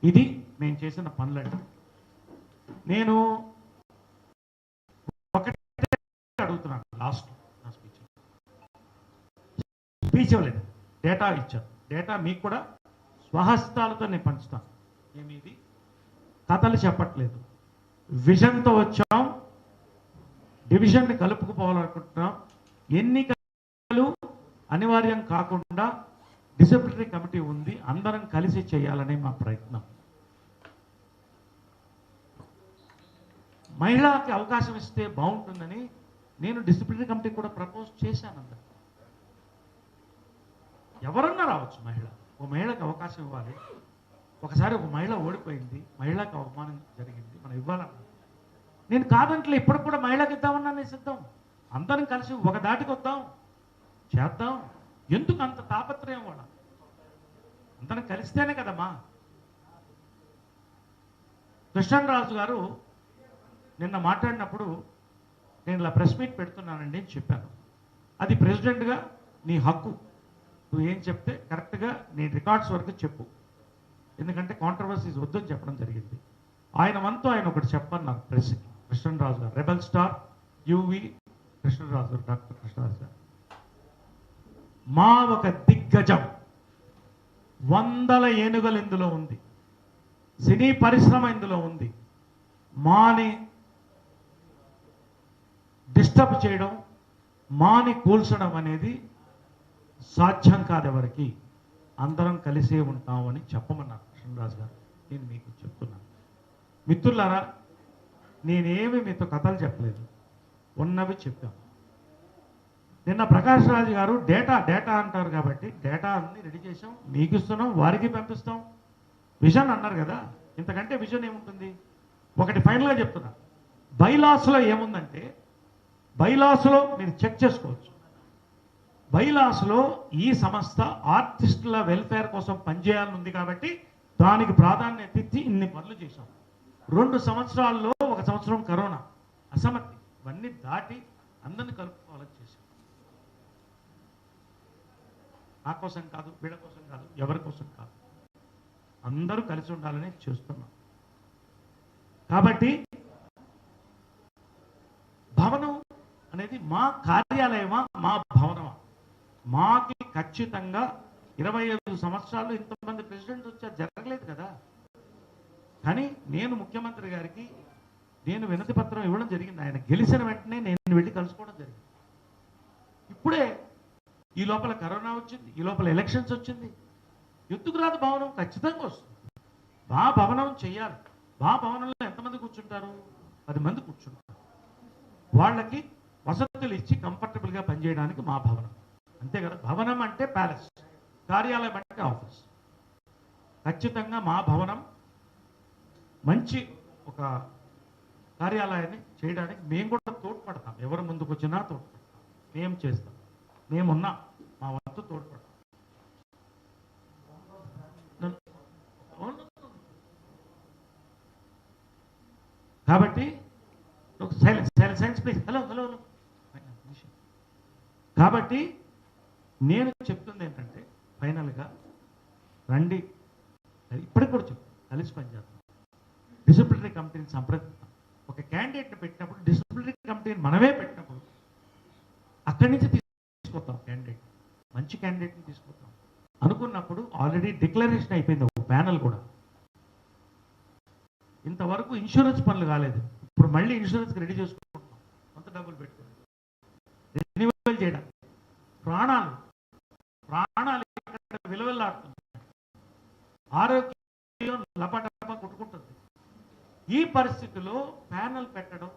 ఇది నేను చేసిన పనులండి. నేను ఒకటే అడుగుతున్నాను లాస్ట్ నా స్పీచ్ ఇవ్వలేదు, డేటా ఇచ్చాను. డేటా మీకు కూడా స్వహస్తాలతో నేను పంచుతాను. మేము ఇది కథలు చెప్పట్లేదు, విజన్తో వచ్చాం, డివిజన్ని కలుపుకుపోవాలనుకుంటున్నాం. ఎన్నికలు అనివార్యం కాకుండా డిసిప్లినరీ కమిటీ ఉంది, అందరం కలిసి చేయాలనే మా ప్రయత్నం. మహిళకి అవకాశం ఇస్తే బాగుంటుందని నేను డిసిప్లినరీ కమిటీ కూడా ప్రపోజ్ చేశాను. అందరు ఎవరన్నా రావచ్చు, మహిళ, ఒక మహిళకు అవకాశం ఇవ్వాలి. ఒకసారి ఒక మహిళ ఓడిపోయింది, మహిళకు అవమానం జరిగింది, మనం ఇవ్వాలన్నా నేను కాదంటే ఇప్పుడు కూడా మహిళకి ఇద్దామన్నా నేను సిద్ధం. అందరం కలిసి ఒక దాటికి వద్దాం, చేద్దాం. ఎందుకు అంత తాపత్రయం? వాళ్ళ అందరం కలిస్తేనే కదమ్మా. కృష్ణరాజు గారు నిన్న మాట్లాడినప్పుడు నేను ఇలా ప్రెస్ మీట్ పెడుతున్నానండి అని చెప్పాను. అది ప్రెసిడెంట్గా నీ హక్కు, నువ్వు ఏం చెప్తే కరెక్ట్గా నీ రికార్డ్స్ వరకు చెప్పు, ఎందుకంటే కాంట్రవర్సీస్ వద్దని చెప్పడం జరిగింది. ఆయన వంతు ఆయన ఒకటి చెప్పన్నారు ప్రెస్కి. కృష్ణరాజు గారు, రెబల్ స్టార్ యువి కృష్ణరాజు గారు, డాక్టర్ కృష్ణరాజు గారు, మా ఒక దిగ్గజం, 100 ఏనుగలు ఇందులో ఉంది, సినీ పరిశ్రమ ఇందులో ఉంది. మాని డిస్టర్బ్ చేయడం, మాని కూల్చడం అనేది సాధ్యం కాదు ఎవరికి. అందరం కలిసే ఉంటామని చెప్పమన్నారు కృష్ణరాజు గారు. నేను మీకు చెప్తున్నాను మిత్రులారా, నేనేమి మీతో కథలు చెప్పలేదు, ఉన్నవి చెప్పాను. నిన్న ప్రకాష్ రాజ్ గారు డేటా డేటా అంటారు కాబట్టి డేటా అన్ని రెడీ చేసాం, మీకు ఇస్తున్నాం, వారికి పంపిస్తాం. విజన్ అన్నారు కదా, ఇంతకంటే విజన్ ఏముంటుంది? ఒకటి ఫైనల్గా చెప్తున్నా, బైలాస్లో ఏముందంటే, బైలాస్లో మీరు చెక్ చేసుకోవచ్చు. బైలాస్లో ఈ సంస్థ ఆర్టిస్టుల వెల్ఫేర్ కోసం పనిచేయాలని ఉంది కాబట్టి దానికి ప్రాధాన్యత ఇచ్చి ఇన్ని పనులు చేశాం. 2 సంవత్సరాల్లో 1 సంవత్సరం కరోనా అసమర్థి ఇవన్నీ దాటి అందరిని కలుపుకోవాలని చేశాం. నా కోసం కాదు, వీళ్ళ కోసం కాదు, ఎవరి కోసం కాదు, అందరూ కలిసి ఉండాలని చేస్తున్నాం. కాబట్టి భవనం అనేది మా కార్యాలయమా, మా భవనమా? మాకి ఖచ్చితంగా 25 సంవత్సరాలు ఇంతమంది ప్రెసిడెంట్ వచ్చారు, జరగలేదు కదా. కానీ నేను ముఖ్యమంత్రి గారికి నేను వినతి పత్రం ఇవ్వడం జరిగింది. ఆయన గెలిచిన వెంటనే నేను వెళ్ళి కలుసుకోవడం జరిగింది. ఇప్పుడే ఈ లోపల కరోనా వచ్చింది, ఈ లోపల ఎలక్షన్స్ వచ్చింది. ఎందుకు రాదు భవనం? ఖచ్చితంగా వస్తుంది. మా భవనం చెయ్యాలి. మా భవనంలో ఎంతమంది కూర్చుంటారు? 10 మంది కూర్చుంటారు. వాళ్ళకి వసతులు ఇచ్చి కంఫర్టబుల్గా పనిచేయడానికి మా భవనం, అంతే కదా. భవనం అంటే ప్యాలెస్, కార్యాలయం అంటే ఆఫీస్. ఖచ్చితంగా మా భవనం మంచి ఒక కార్యాలయాన్ని చేయడానికి మేము కూడా తోడ్పడతాం. ఎవరు ముందుకు వచ్చినా తోడ్పడతాం, మేము చేస్తాం, మేమున్నాం, మా వంతు తోడ్పడతాం. కాబట్టి silence please. Hello hello hello. కాబట్టి నేను చెప్తుంది ఏంటంటే, ఫైనల్గా రండి, ఇప్పటికి కూడా చెప్తాను, కలిసి పనిచేస్తాం. డిసిప్లినరీ కమిటీని సంప్రదిస్తాం. ఒక క్యాండిడేట్ని పెట్టినప్పుడు డిసిప్లినరీ కమిటీని మనమే పెట్టినప్పుడు అక్కడి నుంచి తీసుకొస్తాం క్యాండిడేట్, మంచి క్యాండిడేట్ని తీసుకొస్తాం అనుకున్నప్పుడు ఆల్రెడీ డిక్లరేషన్ అయిపోయింది ఒక ప్యానల్ కూడా. ఇంతవరకు ఇన్సూరెన్స్ పనులు కాలేదు, ఇప్పుడు మళ్ళీ ఇన్సూరెన్స్కి రెడీ చేసుకుంటున్నాం, కొంత డబ్బులు పెట్టుకుని రెన్యువల్ చేయడానికి. ప్రాణాలు ఇక్కడ విలువలాడుతున్నాయి, ఆరోగ్యం లపటప కొట్టుకుంటుంది. ఈ పరిస్థితిలో ప్యానల్ పెట్టడం,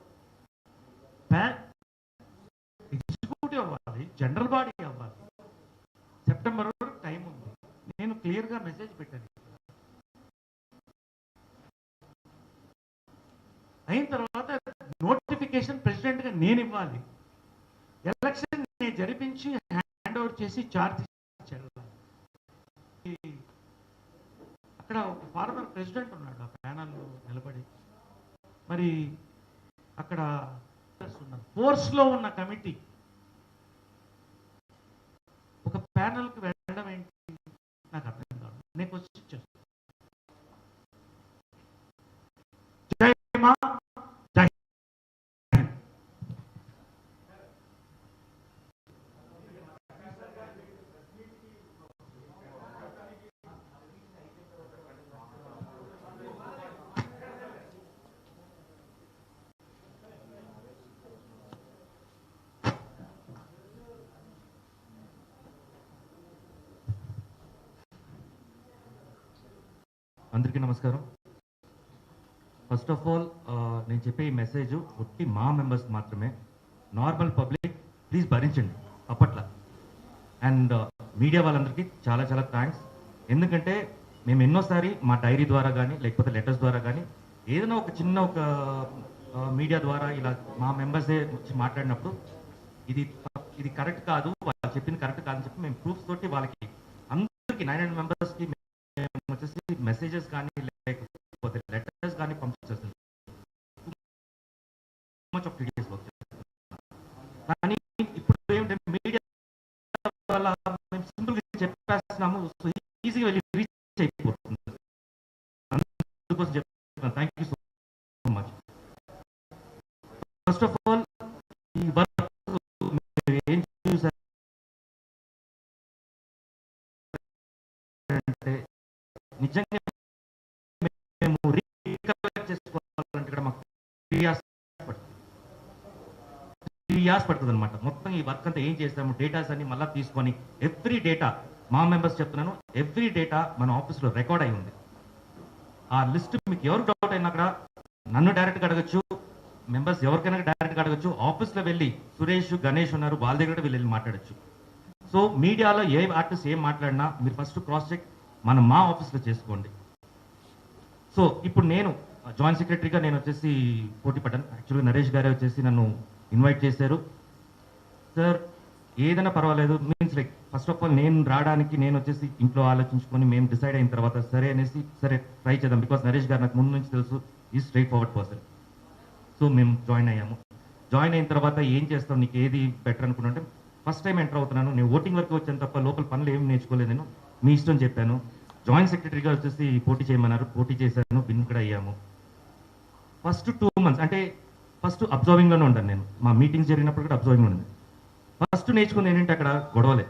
ఎగ్జిక్యూటివ్ అవ్వాలి, జనరల్ బాడీ అవ్వాలి. సెప్టెంబర్ వరకు టైం ఉంది. నేను క్లియర్గా మెసేజ్ పెట్టాను. అయిన తర్వాత నోటిఫికేషన్ ప్రెసిడెంట్గా నేను ఇవ్వాలి. ఎలక్షన్ నేను జరిపించి హ్యాండ్ ఓవర్ చేసి ఛార్జ్ ఇచ్చారు. అక్కడ ఒక ఫార్మర్ ప్రెసిడెంట్ ఉన్నాడు ఆ ప్యానల్లో నిలబడి. మరి అక్కడ ఫోర్స్లో ఉన్న కమిటీ ఒక ప్యానల్కి వెళ్ళడం ఏంటి నాకు అర్థం కాదు. నేను క్వశ్చన్ చేస్తాను. జై మా జై అందరికీ నమస్కారం. ఫస్ట్ ఆఫ్ ఆల్ నేను చెప్పే ఈ మెసేజ్ ఒట్టి మా మెంబర్స్ మాత్రమే. నార్మల్ పబ్లిక్ ప్లీజ్ భరించండి అప్పట్లా. అండ్ మీడియా వాళ్ళందరికీ చాలా చాలా థ్యాంక్స్. ఎందుకంటే మేము ఎన్నోసారి మా డైరీ ద్వారా కానీ లేకపోతే లెటర్స్ ద్వారా కానీ ఏదైనా ఒక చిన్న ఒక మీడియా ద్వారా ఇలా మా మెంబర్సే వచ్చి మాట్లాడినప్పుడు ఇది కరెక్ట్ కాదు, వాళ్ళు చెప్పింది కరెక్ట్ కాదని చెప్పి మేము ప్రూఫ్స్ తోటి వాళ్ళకి అందరికీ 900 మెంబర్స్కి వచ్చేసి మెసేజెస్ కానీ లేకపోతే లెటర్స్ కానీ పంపించేస్తుంది. కానీ ఇప్పుడు ఏంటంటే మీడియా వల్ల మేము సింపుల్గా చెప్పేస్తున్నాము, ఈజీగా వెళ్ళి రీచ్ అయిపోతుంది. అందుకోసం చెప్తున్నాను. Thank you so much. First of all ఈ వర్క్ ఏం చూసారంటే నిజంగా మేము రీకలెక్ట్ చేసుకోవాలంటే ఇక్కడ మాకు 3 ఇయర్స్ పడుతుంది అనమాట. మొత్తం ఈ వర్క్ అంతా ఏం చేస్తాము, డేటాస్ అన్ని మళ్ళీ తీసుకొని ఎవ్రీ డేటా, మా మెంబర్స్ చెప్తున్నాను, ఎవ్రీ డేటా మన ఆఫీస్లో రికార్డ్ అయి ఉంది. ఆ లిస్ట్ మీకు ఎవరు డౌట్ అయినా అక్కడ నన్ను డైరెక్ట్గా అడగచ్చు, మెంబర్స్ ఎవరికైనా డైరెక్ట్గా అడగచ్చు. ఆఫీస్లో వెళ్ళి సురేష్ గణేష్ ఉన్నారు, వాళ్ళ దగ్గర కూడా వెళ్ళి మాట్లాడచ్చు. సో మీడియాలో ఏ ఆర్టిస్ట్ ఏం మాట్లాడినా మీరు ఫస్ట్ క్రాస్ చెక్ మా ఆఫీస్లో చేసుకోండి. సో ఇప్పుడు నేను జాయింట్ సెక్రటరీగా నేను వచ్చేసి పోటీ పడ్డాను. యాక్చువల్గా నరేష్ గారే వచ్చేసి నన్ను ఇన్వైట్ చేశారు. సార్ ఏదైనా పర్వాలేదు, means like first of all నేను రావడానికి నేను వచ్చేసి ఇంట్లో ఆలోచించుకొని మేము డిసైడ్ అయిన తర్వాత సరే అనేసి సరే ట్రై చేద్దాం. బికాస్ నరేష్ గారు నాకు ముందు నుంచి తెలుసు, ఈ స్ట్రైట్ ఫార్వర్డ్ పర్సన్. సో మేము జాయిన్ అయ్యాము. జాయిన్ అయిన తర్వాత ఏం చేస్తాం, నీకు ఏది బెటర్ అనుకుంటుంటే ఫస్ట్ టైం ఎంటర్ అవుతున్నాను, నేను ఓటింగ్ వరకు వచ్చాను తప్ప లోపల పనులు ఏమి నేర్చుకోలేదు, నేను మీ ఇష్టం చెప్పాను. జాయింట్ సెక్రటరీగా వచ్చేసి పోటీ చేయమన్నారు, పోటీ చేశాను, విన్ కూడా అయ్యాము. ఫస్ట్ 2 months అంటే ఫస్ట్ అబ్జర్వింగ్లోనే ఉంటాను నేను. మా మీటింగ్స్ జరిగినప్పుడు కూడా అబ్జర్వింగ్ ఉంది. ఫస్ట్ నేర్చుకుంది ఏంటంటే అక్కడ గొడవలే.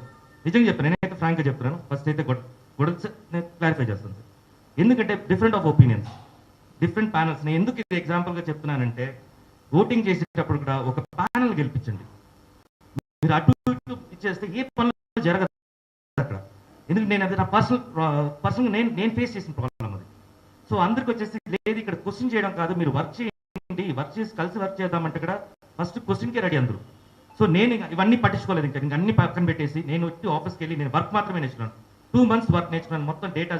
నిజంగా చెప్తాను, నేనైతే ఫ్రాంక్గా చెప్తున్నాను. ఫస్ట్ అయితే గొడవ నేను క్లారిఫై చేస్తాను. ఎందుకంటే different of opinions, different panels. నేను ఎందుకు ఇది ఎగ్జాంపుల్గా చెప్తున్నానంటే ఓటింగ్ చేసేటప్పుడు కూడా ఒక ప్యానల్ గెలిపించండి. మీరు అటు ఇటు ఇచ్చేస్తే ఏ పనులు జరగదు అక్కడ. ఎందుకంటే నేను అది నా పర్సనల్ నేను ఫేస్ చేసిన ప్రాబ్లం అది. సో అందరికి వచ్చేసి లేదు ఇక్కడ క్వశ్చన్ చేయడం కాదు, మీరు వర్క్ చేయండి, వర్క్ చేసి కలిసి వర్క్ చేద్దామంటే ఇక్కడ ఫస్ట్ క్వశ్చన్కే రెడీ అందరూ. సో నేను ఇవన్నీ పట్టించుకోలేదు, ఇంకా అన్ని పక్కన పెట్టేసి నేను వచ్చి ఆఫీస్కి వెళ్ళి నేను వర్క్ మాత్రమే నేర్చుకున్నాను. 2 months వర్క్ నేర్చుకున్నాను. మొత్తం డేటా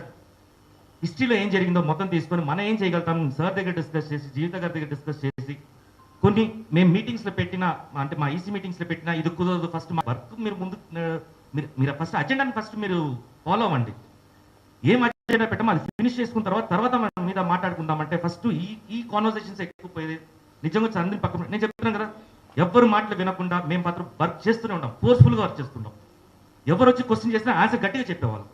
హిస్టరీలో ఏం జరిగిందో మొత్తం తీసుకొని మనం ఏం చేయగలుగుతాం సార్ దగ్గర డిస్కస్ చేసి, జీవిత గారి దగ్గర డిస్కస్ చేసి, కొన్ని మేము మీటింగ్స్లో పెట్టిన అంటే మా ఈసీ మీటింగ్స్లో పెట్టిన ఇది కుదరదు, ఫస్ట్ మా వర్క్ మీరు ముందు మీరు ఫస్ట్ అజెండాని ఫస్ట్ మీరు ఫాలో అవ్వండి. ఏం అజెండా పెట్టమో అది ఫినిష్ చేసుకున్న తర్వాత మనం మీద మాట్లాడుకుందామంటే ఫస్ట్ ఈ కాన్వర్సేషన్స్ ఎక్కువ పోయేది. నిజంగా అందరిని పక్కన నేను చెప్తున్నాను కదా, ఎవరు మాటలు వినకుండా మేము మాత్రం వర్క్ చేస్తూనే ఉంటాం, ఫోర్స్ఫుల్గా వర్క్ చేస్తుంటాం. ఎవరు వచ్చి క్వశ్చన్ చేసినా ఆన్సర్ గట్టిగా చెప్పేవాళ్ళు.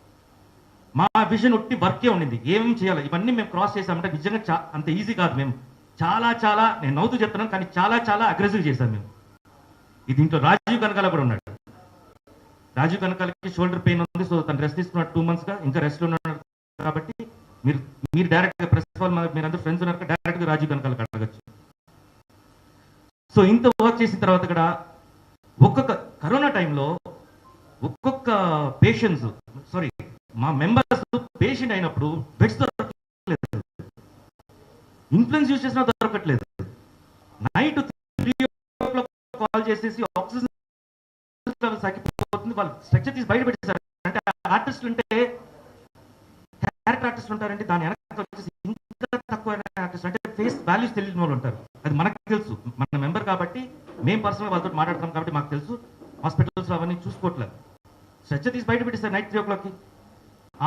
మా విజన్ ఒట్టి వర్కే ఉండింది, ఏమేమి చేయాలి ఇవన్నీ మేము క్రాస్ చేసామంటే నిజంగా అంత ఈజీ కాదు. మేము చాలా నేను నవ్వుతూ చెప్తున్నాను కానీ చాలా అగ్రెసివ్ చేశాం మేము. ఇది దీంట్లో రాజీవ్ కనకాల కూడా ఉన్నాడు. రాజీవ్ కనకాలకి షోల్డర్ పెయిన్ ఉంది, సో తను రెస్ట్ తీసుకున్నాడు 2 monthsగా, ఇంకా రెస్ట్లో ఉన్నాడు. కాబట్టి మీరు డైరెక్ట్గా ప్రెస్ వాళ్ళు మీరు అందరూ ఫ్రెండ్స్ ఉన్నారు, డైరెక్ట్గా రాజీవ్ కనకాలకి అడగచ్చు. సో ఇంత వర్క్ చేసిన తర్వాత కూడా ఒక్కొక్క కరోనా టైంలో ఒక్కొక్క పేషెంట్స్ మా మెంబర్స్ పేషెంట్ అయినప్పుడు బెడ్స్ దొరకట్లేదు, ఇన్ఫ్లుయెన్స్ యూజ్ చేసినా దొరకట్లేదు. నైట్ 3 o'clock కాల్ చేసేసి ఆక్సిజన్ తగ్గిపోతుంది, వాళ్ళు స్ట్రక్చర్ తీసి బయట పెట్టేశారు. అంటే ఆర్టిస్టులు అంటే క్యారెక్టర్ ఆర్టిస్టులు ఉంటారంటే దాని వెనక వచ్చేసి ఇంకా తక్కువ ఆర్టిస్ట్ అంటే ఫేస్ వాల్యూస్ తెలియని వాళ్ళు ఉంటారు. అది మనకు తెలుసు, మన మెంబర్ కాబట్టి మేము పర్సనల్గా వాళ్ళతో మాట్లాడతాం కాబట్టి మాకు తెలుసు. హాస్పిటల్స్ అవన్నీ చూసుకోవట్లేదు, స్ట్రక్చర్ తీసి బయట పెట్టేస్తారు నైట్ 3 o'clockకి.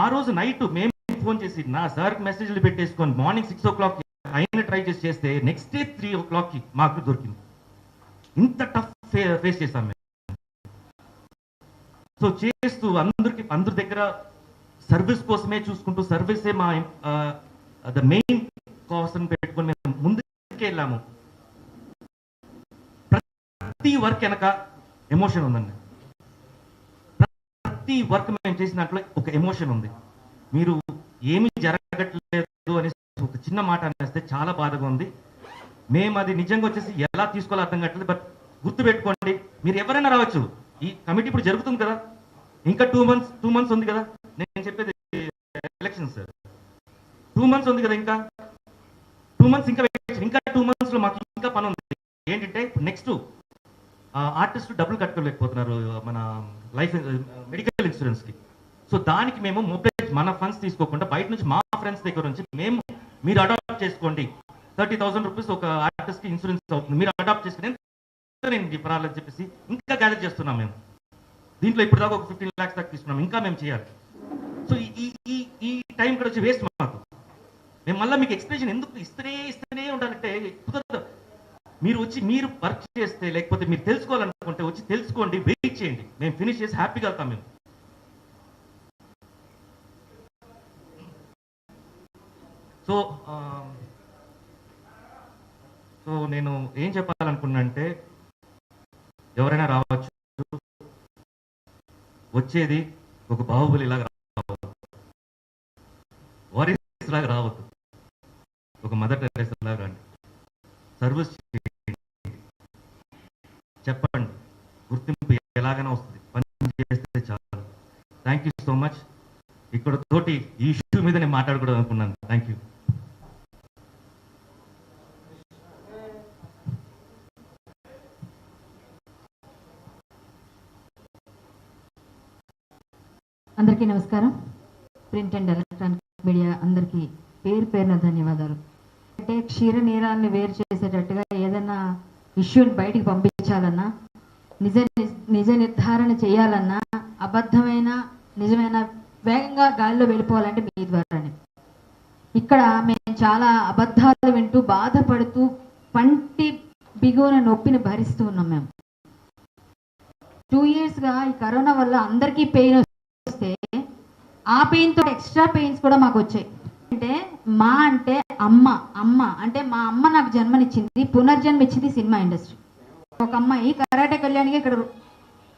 ఆ రోజు నైట్ మేము ఫోన్ చేసి నా సార్కి మెసేజ్లు పెట్టేసుకొని మార్నింగ్ 6 o'clock అయిన ట్రై చేస్తే నెక్స్ట్ డే 3 o'clockకి మాకు దొరికింది. ఇంత టఫ్ ఫేస్ చేస్తాం మేము. సో చేస్తూ అందరి దగ్గర సర్వీస్ కోసమే చూసుకుంటూ సర్వీసే మా ద మెయిన్ కాస్ట్ పెట్టుకొని మేము ముందుకే వెళ్ళాము. ప్రతి వర్క్ వెనక ఎమోషన్ ఉందండి. ప్రతి వర్క్ మేము చేసిన దాంట్లో ఒక ఎమోషన్ ఉంది. మీరు ఏమీ జరగట్లేదు అనేసి ఒక చిన్న మాట అనేస్తే చాలా బాధగా ఉంది. మేము అది నిజంగా వచ్చేసి ఎలా తీసుకోవాలో అర్థం కావట్లేదు. బట్ గుర్తుపెట్టుకోండి, మీరు ఎవరైనా రావచ్చు. ఈ కమిటీ ఇప్పుడు జరుగుతుంది కదా, ఇంకా 2 months ఉంది కదా. నేను చెప్పేది ఎలక్షన్ సార్, 2 months ఉంది కదా, ఇంకా 2 months ఇంకా 2 monthsలో మాకు ఇంకా పని ఉంది. ఏంటంటే నెక్స్ట్ ఆర్టిస్ట్ డబ్బులు కట్టుకోలేకపోతున్నారు మన లైఫ్ మెడికల్ ఇన్సూరెన్స్కి. సో దానికి మేము మొబైల్ మన ఫండ్స్ తీసుకోకుండా బయట నుంచి మా ఫ్రెండ్స్ దగ్గర నుంచి మీరు అడాప్ట్ చేసుకోండి, 30,000 rupees ఒక ఆర్టిస్ట్కి ఇన్సూరెన్స్ అవుతుంది, మీరు అడాప్ట్ చేసుకుని నేను పర్వాలని చెప్పేసి ఇంకా గ్యాదర్ చేస్తున్నాం మేము. దీంట్లో ఇప్పుడు దాకా ఒక 15 lakhs దాకా తీసుకున్నాం, ఇంకా మేము చేయాలి. సో ఈ టైం కూడా వచ్చి వేస్ట్ మాకు. మేము మళ్ళీ మీకు ఎక్స్ప్రెషన్ ఎందుకు ఇస్తూనే ఉండాలంటే కుదరదు. మీరు వచ్చి మీరు వర్క్ చేస్తే, లేకపోతే మీరు తెలుసుకోవాలనుకుంటే వచ్చి తెలుసుకోండి, వెయిట్ చేయండి, మేము ఫినిష్ చేసి హ్యాపీగా వెళ్తాం మేము. సో నేను ఏం చెప్పాలనుకున్నా అంటే ఎవరైనా రావచ్చు, వచ్చేది ఒక బాహుబలి లాగా రావద్దు, వారియర్స్ లాగా రావద్దు, ఒక మదర్ టెరెసా లాగా రండి, సర్వీస్ చెప్పండి, గుర్తింపు ఎలాగైనా వస్తుంది, పని చేస్తే చాలు. Thank you so much. ఇక్కడ తోటి ఈ ఇష్యూ మీద నేను మాట్లాడకూడదు అనుకున్నాను. Thank you. అందరికీ నమస్కారం. ప్రింట్ అండ్ ఎలక్ట్రానిక్ మీడియా అందరికీ పేరు పేరున ధన్యవాదాలు. అంటే క్షీర నీరాన్ని వేరు చేసేటట్టుగా ఏదైనా ఇష్యూని బయటికి పంపించాలన్నా, నిజ నిర్ధారణ చేయాలన్నా, అబద్ధమైన నిజమైన వేగంగా గాలిలో వెళ్ళిపోవాలంటే మీ ద్వారానే. ఇక్కడ మేము చాలా అబద్ధాలు వింటూ బాధపడుతూ పంటి బిగువున నొప్పిని భరిస్తూ ఉన్నాం. మేము 2 yearsగా ఈ కరోనా వల్ల అందరికీ పెయిన్ వస్తే ఆ పెయిన్తో ఎక్స్ట్రా పెయిన్స్ కూడా మాకు వచ్చాయి. అంటే మా అంటే అమ్మ అంటే మా అమ్మ నాకు జన్మనిచ్చింది, పునర్జన్మ ఇచ్చింది సినిమా ఇండస్ట్రీ. ఒక అమ్మాయి కరాటే కళ్యాణిగా ఇక్కడ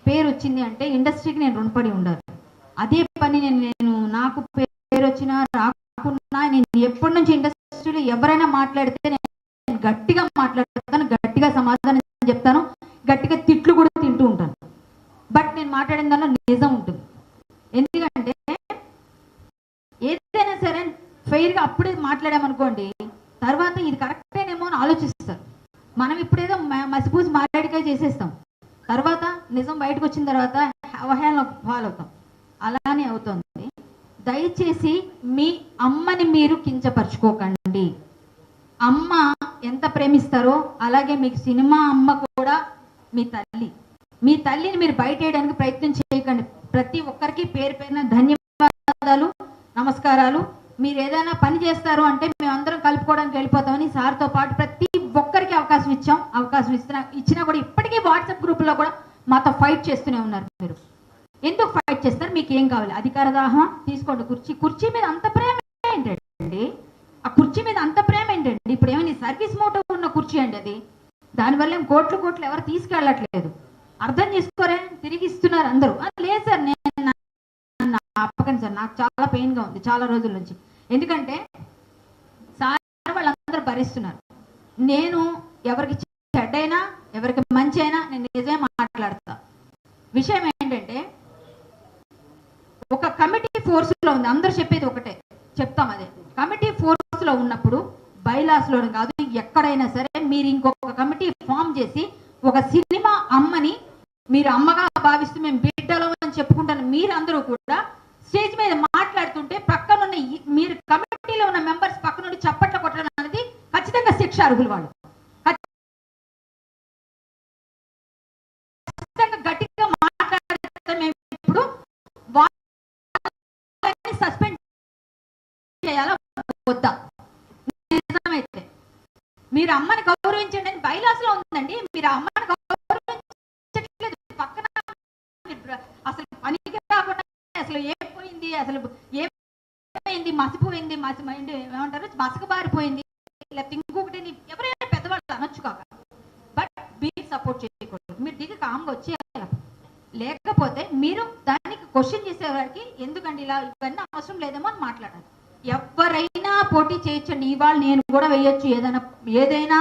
పేరు వచ్చింది అంటే ఇండస్ట్రీకి నేను రుణపడి ఉండాలి. అదే పని నేను నాకు పేరు వచ్చినా రాకున్నా నేను ఎప్పటి నుంచి ఇండస్ట్రీలో ఎవరైనా మాట్లాడితే నేను గట్టిగా మాట్లాడతాను, గట్టిగా సమాధానం చెప్తాను, గట్టిగా తిట్లు కూడా తింటూ ఉంటాను. బట్ నేను మాట్లాడిన దానిలో నిజం ఉంటుంది. ఎందుకంటే ఏదైనా సరే ఫెయిర్గా అప్పుడే మాట్లాడామనుకోండి, తర్వాత ఇది కరెక్టేనేమో అని ఆలోచిస్తారు. మనం ఇప్పుడేదో మసిపూసి మాట్లాడికాయ చేసేస్తాం, తర్వాత నిజం బయటకు వచ్చిన తర్వాత అవహేళన ఫాలో అవుతాం. అలానే అవుతుంది. దయచేసి మీ అమ్మని మీరు కించపరచుకోకండి. అమ్మ ఎంత ప్రేమిస్తారో అలాగే మీకు సినిమా అమ్మ కూడా మీ తల్లి. మీ తల్లిని మీరు బయట వేయడానికి ప్రయత్నం చేయకండి. ప్రతి ఒక్కరికి పేరు పేరున ధన్యవాదాలు, నమస్కారాలు. మీరు ఏదైనా పని చేస్తారు అంటే మేమందరం కలుపుకోవడానికి వెళ్ళిపోతామని సార్తో పాటు ప్రతి ఒక్కరికి అవకాశం ఇచ్చాం. అవకాశం ఇచ్చినా కూడా ఇప్పటికీ వాట్సాప్ గ్రూపులో కూడా మాతో ఫైట్ చేస్తూనే ఉన్నారు. మీరు ఎందుకు ఫైట్ చేస్తారు? మీకు ఏం కావాలి? అధికార దాహం తీసుకోండి. కుర్చీ మీద అంత ప్రేమ ఏంటండి? ఆ కుర్చీ మీద అంత ప్రేమ ఏంటండి? ఇప్పుడు ఏమైనా సర్వీస్ మోటో ఉన్న కుర్చీ అండి అది. దానివల్ల ఏం కోట్లు ఎవరు తీసుకెళ్ళట్లేదు. అర్థం చేసుకోరే, తిరిగి ఇస్తున్నారు అందరూ. లేదు సార్, నేను ఆపకండి సార్, నాకు చాలా పెయిన్గా ఉంది చాలా రోజుల నుంచి. ఎందుకంటే సార్ వాళ్ళందరూ భరిస్తున్నారు. నేను ఎవరికి చెడ్డైనా ఎవరికి మంచి అయినా నేను నిజమే మాట్లాడతా. విషయం ఏంటంటే ఒక కమిటీ ఫోర్స్లో ఉంది. అందరూ చెప్పేది ఒకటే చెప్తాం, అదే కమిటీ ఫోర్స్లో ఉన్నప్పుడు బైలాస్లో కాదు ఎక్కడైనా సరే మీరు ఇంకొక కమిటీ ఫామ్ చేసి ఒక సినిమా అమ్మని మీరు అమ్మగా భావిస్తూ మేము బిడ్డలో అని చెప్పుకుంటాను. మీరందరూ కూడా స్టేజ్ మీద మాట్లాడుతుంటే పక్కనున్న మీరు కమిటీలో ఉన్న మెంబర్స్ పక్క నుండి చప్పట్లు కొట్టడం అనేది ఖచ్చితంగా శిక్ష అర్హులు. వాళ్ళు ఖచ్చితంగా గట్టిగా మాట్లాడితే మేము ఇప్పుడు సస్పెండ్ చేయాలా వద్దా? నిజమైతే మీరు అమ్మని గౌరవించండి అని బైలాస్ లో ఉందండి. మీరు అమ్మని గౌరవించట్లేదు. పక్కన అసలు పనికి రాకుండా అసలు ఏమైంది, అసలు ఏమైంది, మసిపోయింది, ఏమంటారు, మసకబారిపోయింది, లేకపోతే ఇంకొకటి ఎవరైనా పెద్దవాళ్ళు అనొచ్చు కాక. బట్ మీరు సపోర్ట్ చేయకూడదు. మీరు దిగి కామ్గా వచ్చేయాలి. లేకపోతే మీరు దానికి క్వశ్చన్ చేసేవారికి ఎందుకండి ఇలా, ఇవన్నీ అవసరం లేదేమో అని మాట్లాడాలి. ఎవరైనా పోటీ చేయొచ్చండి. ఇవాళ నేను కూడా వేయొచ్చు, ఏదైనా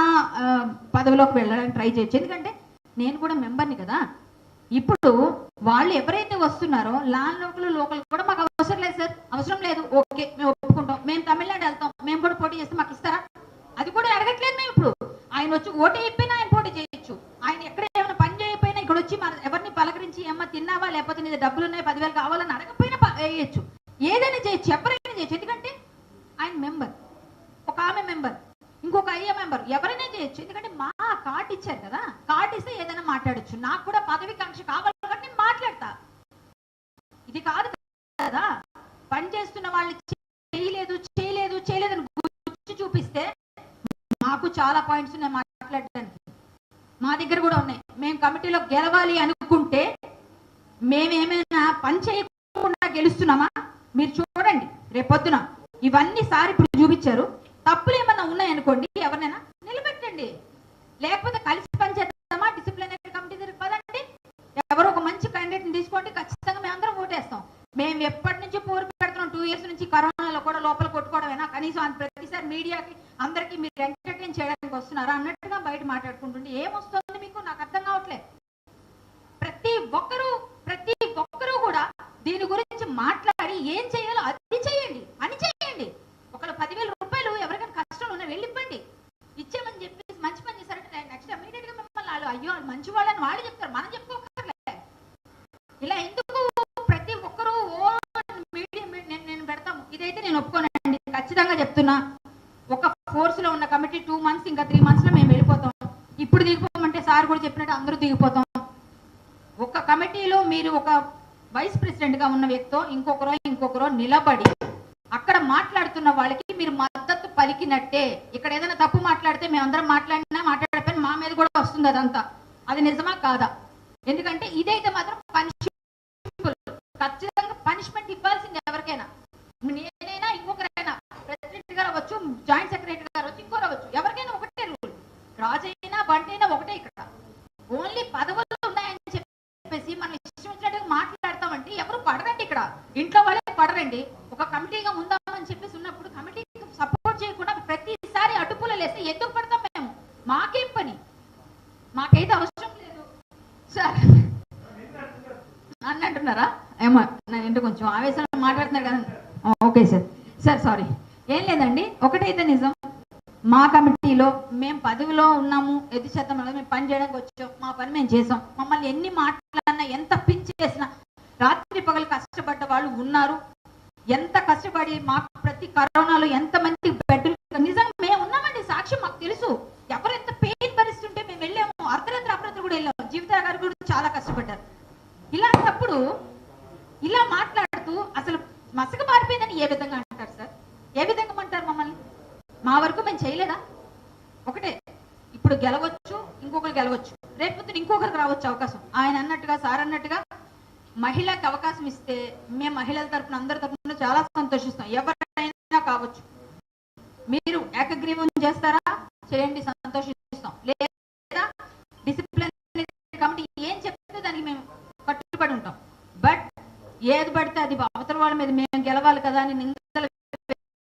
పదవిలోకి వెళ్ళడానికి ట్రై చేయొచ్చు. ఎందుకంటే నేను కూడా మెంబర్ని కదా. ఇప్పుడు వాళ్ళు ఎవరైతే వస్తున్నారో లోకల్ కూడా మాకు అవసరం లేదు సార్, అవసరం లేదు, ఓకే మేము ఒప్పుకుంటాం, మేము తమిళనాడు వెళ్తాం, మేము కూడా పోటీ చేస్తే మాకు ఇస్తారా? అది కూడా అడగట్లేదు మేము. ఇప్పుడు ఆయన వచ్చి ఓటు అయిపోయినా ఆయన పోటీ చేయొచ్చు. ఆయన ఎక్కడ ఏమైనా పని చేయకపోయినా ఇక్కడ వచ్చి ఎవరిని పలకరించి ఏమన్నా తిన్నావా, లేకపోతే నీ డబ్బులు ఉన్నాయి 10,000 కావాలని అడగకపోయినా వేయచ్చు. ఏదైనా చేయొచ్చు, ఎవరైనా చేయొచ్చు. ఎందుకంటే ఆయన మెంబర్, ఒక ఆమె మెంబర్, ఇంకొక అయ్యే మెంబర్, ఎవరైనా చేయొచ్చు. ఎందుకంటే మా కార్డు ఇచ్చారు కదా, కార్డు ఇస్తే ఏదైనా మాట్లాడచ్చు. నాకు కూడా పదవి కాంక్ష కావాలి కాబట్టి నేను మాట్లాడతా. ఇది కాదు కదా పని చేస్తున్న వాళ్ళు చేయలేదు అని గుర్తు చూపిస్తే మాకు చాలా పాయింట్స్ ఉన్నాయి మాట్లాడడానికి. మా దగ్గర కూడా ఉన్నాయి. మేము కమిటీలో గెలవాలి అనుకుంటే మేమేమైనా పని చేయకుండా గెలుస్తున్నామా? మీరు చూడండి రేపొద్దున ఇవన్నీ సార్ ఇప్పుడు చూపించారు. తప్పులు ఏమన్నా ఉన్నాయనుకోండి, ఎవరినైనా నిలబెట్టండి. లేకపోతే కలిసి పనిచేద్దామా, డిసిప్లినరీ కమిటీ దగ్గరికి పదండి, ఎవరో ఒక మంచి క్యాండిడేట్ని తీసుకోండి, ఖచ్చితంగా మేము అందరం ఓటేస్తాం. మేము ఎప్పటి నుంచి పోరు పెడుతున్నాం, 2 years నుంచి కరోనాలో కూడా లోపల కొట్టుకోవడమేనా? కనీసం ప్రతిసారి మీడియాకి అందరికీ మీరు ఎంటర్టైన్ చేయడానికి వస్తున్నారా అన్నట్టుగా బయట మాట్లాడుకుంటుంటే ఏమొస్తుంది మీకు? నాకు అర్థం కావట్లేదు. ప్రతి ఒక్కరూ కూడా దీని గురించి మాట్లాడి ఏం చేయాలో అది చేయండి, పని చేయండి. ఒకళ్ళు 10,000 రూపాయలు ఎవరికైనా కష్టం ఉన్నా వెళ్ళివ్వండి. ఇచ్చామని చెప్పేసి మంచి పని చేశారంటే నెక్స్ట్ ఇమీడియట్ గా మిమ్మల్ని అయ్యో మంచి వాళ్ళని వాళ్ళు చెప్తారు, మనం చెప్పుకోకర్లే. ఇలా ఎందుకు ప్రతి ఒక్కరూ ఖచ్చితంగా చెప్తున్నా, ఒక ఫోర్స్ లో ఉన్న కమిటీ 2 months ఇంకా 3 months లో మేము వెళ్ళిపోతాం. ఇప్పుడు దిగిపోమంటే సార్ కూడా చెప్పినట్టు అందరూ దిగిపోతాం. ఒక కమిటీలో మీరు ఒక వైస్ ప్రెసిడెంట్ గా ఉన్న వ్యక్తితో ఇంకొకరో నిలబడి అక్కడ మాట్లాడుతున్న వాళ్ళకి మీరు మద్దతు పలికినట్టే. ఇక్కడ ఏదైనా తప్పు మాట్లాడితే మేమందరం మాట్లాడిపోయిన మా మీద కూడా వస్తుంది అదంతా. అది నిజమా కాదా? ఎందుకంటే ఇదైతే మాత్రం పనిషబుల్, ఖచ్చితంగా పనిష్మెంట్ ఇవ్వాల్సింది ఎవరికైనా. నేనైనా ఇంకొకరైనా, ప్రెసిడెంట్ గారు అవ్వచ్చు, జాయింట్ సెక్రటరీ గారు వచ్చి ఇంకోరు అవ్వచ్చు, ఎవరికైనా ఒకటే రూల్. రాజైనా బంటైనా ఒకటే. ఇక్కడ ఓన్లీ పదవులు ఉన్నాయని చెప్పేసి మనం ఇష్టం వచ్చినట్టుగా మాట్లాడతామంటే ఎవరు పడరండి. ఇక్కడ ఇంట్లో వాళ్ళే పడరండి. ఒక కమిటీగా ఉందామని చెప్పేసి ఉన్నప్పుడు కమిటీకి సపోర్ట్ చేయకుండా ప్రతిసారి అటుపులు లేస్తే ఎందుకు పడతాం మేము? మాకేం పని? మాకైతే అవసరం లేదు సార్ అన్నట్టున్నారా? ఏమో నేను కొంచెం ఆవేశంలో మాట్లాడుతున్నారు కదా. Okay sir sorry. ఏం లేదండి, ఒకటైతే నిజం, మా కమిటీలో మేము పదవిలో ఉన్నాము, ఎది శాతం మేము పని చేయడానికి వచ్చాం, మా పని మేము చేసాం. మమ్మల్ని ఎన్ని మాట్లాడినా, ఎంత పించి చేసినా, రాత్రి పగలు కష్టపడ్డ వాళ్ళు ఉన్నారు. ఎంత కష్టపడి మాకు ప్రతి కరోనాలో ఎంతమంది బెడ్లు నిజంగా మేము ఉన్నామండి, సాక్ష్యం మాకు తెలుసు. ఎవరు ఎంత పెయిన్ భరిస్తుంటే మేము వెళ్ళాము, అర్ధరాత్రి కూడా వెళ్ళాము. జీవిత గారు కూడా చాలా కష్టపడ్డారు. ఇలాంటప్పుడు ఇలా మాట్లాడుతూ అసలు మసక మారిపోయిందని ఏ విధంగా అంటారు సార్? ఏ విధంగా అంటారు మమ్మల్ని? మా వరకు మేము చేయలేదా? ఒకటే, ఇప్పుడు గెలవచ్చు, ఇంకొకరు గెలవచ్చు, రేపు ఇంకొకరికి రావచ్చు అవకాశం. ఆయన అన్నట్టుగా, సార్ అన్నట్టుగా మహిళకి అవకాశం ఇస్తే మేము మహిళల తరపున, అందరి తరపున చాలా సంతోషిస్తాం. ఎవరైనా కావచ్చు. మీరు ఏకగ్రీవం చేస్తారా? చేయండి, సంతోషిస్తాం. లేదా డిసిప్లినరీ కమిటీ ఏం చెప్తే దానికి మేము కట్టుబడి ఉంటాం. బట్ ఏది పడితే అది అవతల వాళ్ళ మీద మేము గెలవాలి కదా అని నిందలు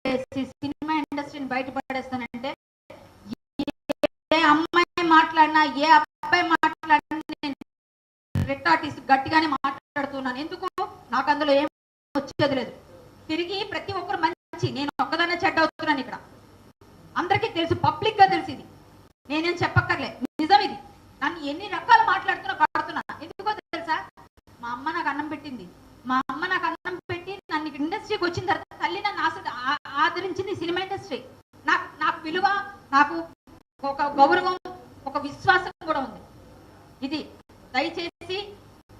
వేసి సినిమా ఇండస్ట్రీని బయటపడేస్తానంటే, ఏ అమ్మాయి మాట్లాడినా, ఏ అబ్బాయి మాట్లాడినా నేను రెట్టాటిస్తూ గట్టిగానే మాట్లాడుతున్నాను. ఎందుకు? నాకు అందులో ఏం వచ్చేది లేదు. తిరిగి ప్రతి ఒక్కరు మంచి, నేను ఒక్కదానే చెడ్డ అవుతున్నాను. ఇక్కడ అందరికీ తెలుసు, పబ్లిక్ గా తెలుసు. ఇది నేనేం చెప్పక్కర్లే, నిజం ఇది. నన్ను ఎన్ని రకాలు మాట్లాడుతున్నా పడుతున్నా. ఎందుకో తెలుసా? మా అమ్మ నాకు అన్నం పెట్టింది. మా అమ్మ నాకు అన్నం పెట్టి నన్ను ఇండస్ట్రీకి వచ్చిన తర్వాత తల్లి నన్ను ఆదరించింది సినిమా ఇండస్ట్రీ. నాకు విలువ, నాకు ఒక గౌరవం, ఒక విశ్వాసం కూడా ఉంది. ఇది దయచేసి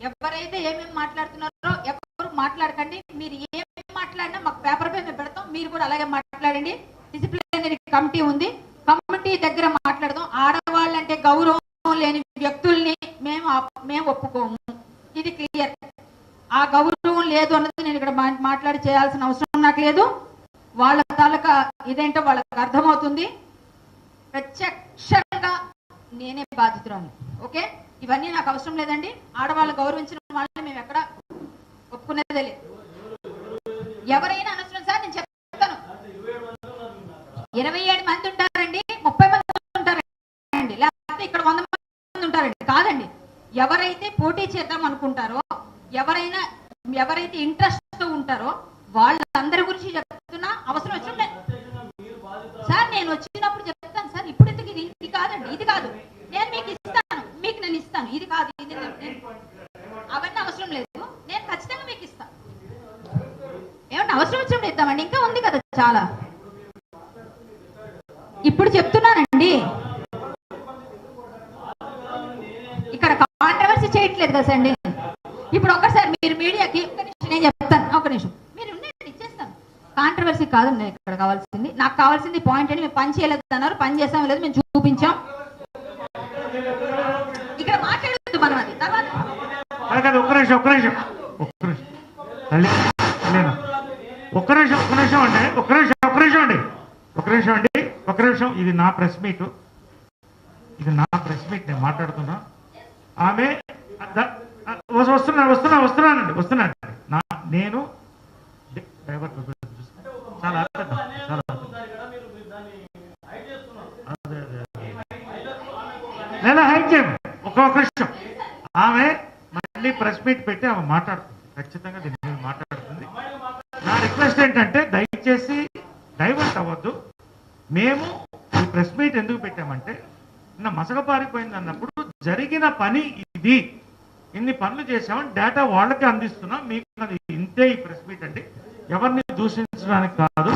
ఎవరైతే ఏమేమి మాట్లాడుతున్నారో ఎవరు మాట్లాడకండి. మీరు ఏమేమి మాట్లాడినా మాకు పేపర్ పై మేము పెడతాం, మీరు కూడా అలాగే మాట్లాడండి. డిసిప్లినరీ కమిటీ ఉంది, కమిటీ దగ్గర మాట్లాడదాం. ఆడవాళ్ళంటే గౌరవం లేని వ్యక్తుల్ని మేము ఒప్పుకోము. ఇది క్లియర్. ఆ గౌరవం లేదు అన్నది నేను ఇక్కడ మాట్లాడి చేయాల్సిన అవసరం నాకు లేదు. వాళ్ళ తాలూకా ఇదేంటో వాళ్ళకి అర్థమవుతుంది. ప్రత్యక్షంగా నేనే బాధితురాను. ఓకే, ఇవన్నీ నాకు అవసరం లేదండి. ఆడవాళ్ళు గౌరవించిన వాళ్ళని మేము ఎక్కడ ఒప్పుకునేదే లేదు. ఎవరైనా అనవసరం సార్, నేను చెప్తాను. 27 మంది ఉంటారండి, 30 మంది ఉంటారండి, లేకపోతే ఇక్కడ 100 మంది ఉంటారండి. కాదండి, ఎవరైతే పోటీ చేద్దాం అనుకుంటారో, ఎవరైతే ఇంట్రెస్ట్ తో ఉంటారో వాళ్ళందరి గురించి చెప్తున్నా. అవసరం వచ్చిన సార్ నేను వచ్చినప్పుడు చెప్తాను సార్. ఇప్పుడు ఎందుకు? ఇది కాదండి, ఇది కాదు. నేను మీకు ఇస్తాను, మీకు నేను ఇస్తాను. ఇది కాదు, ఇది అవన్నీ అవసరం లేదు. నేను ఖచ్చితంగా మీకు ఇస్తాను. ఏమన్నా అవసరం వచ్చినప్పుడు ఇద్దామండి. ఇంకా ఉంది కదా చాలా. ఇప్పుడు చెప్తున్నానండి, ఇక్కడ కాంట్రవర్సీ చేయట్లేదు కదా అండి. ఇప్పుడు ఒకసారి మీరు మీడియాకి నేను చెప్తాను, ఒక నిమిషం మీరు ఇచ్చేస్తాను. కాంట్రవర్సీ కాదండి ఇక్కడ కావాల్సింది. నాకు కావాల్సింది పాయింట్ అండి. మేము పని చేయలేదు అన్నారు, పని చేసాం లేదు, మేము చూపించాం. ఇక్కడ మాట్లాడద్దు మనం. అది తర్వాత ఒక్క నిమిషం ఇది నా ప్రెస్ మీట్. నేను మాట్లాడుతున్నా. ఆమె వస్తున్నానండి. నేను చాలా లేదా హైట్ చేయండి. ఒక్క నిమిషం. ఆమె మళ్ళీ ప్రెస్ మీట్ పెట్టి ఆమె మాట్లాడుతుంది. ఖచ్చితంగా దీని మీద మాట్లాడుతుంది. నా రిక్వెస్ట్ ఏంటంటే దయచేసి డైవర్ట్ అవ్వద్దు. మేము ఈ ప్రెస్ మీట్ ఎందుకు పెట్టామంటే, నిన్న మసక పారిపోయింది అన్నప్పుడు జరిగిన పని ఇది, ఇన్ని పనులు చేసామని డేటా వాళ్ళకి అందిస్తున్నాం. మీకు అది ఇంతే ఈ ప్రెస్ మీట్ అండి. ఎవరిని దూషించడానికి కాదు.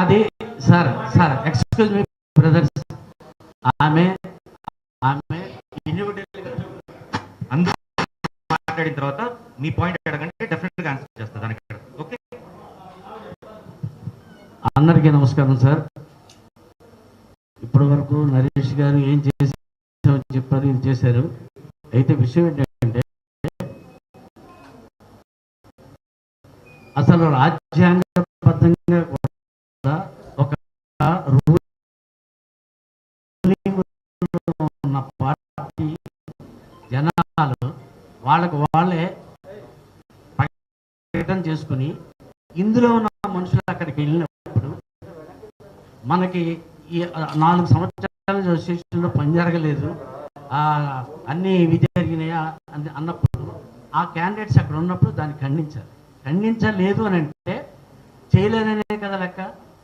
అది సార్ ఎక్స్క్యూజ్ మీ బ్రదర్స్, ఆమె అందరూ మాట్లాడిన తర్వాత మీ పాయింట్ అడగండి, డెఫినెట్గా ఆన్సర్ చేస్తా దానికి. ఓకే, అందరికీ నమస్కారం సార్. ఇప్పటి వరకు నరేష్ గారు ఏం చేశామని చెప్పారు, ఇది చేశారు. అయితే విషయం ఏంటంటే అసలు రాజ్యాంగబద్ధంగా కూడా ఒక ఉన్న పార్టీ జనాలు వాళ్ళకు వాళ్ళే ప్రకటన చేసుకుని ఇందులో ఉన్న మనుషులు అక్కడికి వెళ్ళినప్పుడు మనకి ఈ 4 సంవత్సరాల అసోసియేషన్లో పని జరగలేదు, అన్నీ ఇవి జరిగినాయా అని అన్నప్పుడు ఆ క్యాండిడేట్స్ అక్కడ ఉన్నప్పుడు దాన్ని ఖండించలేదు అని అంటే చేయలేదనే కదా లెక్క.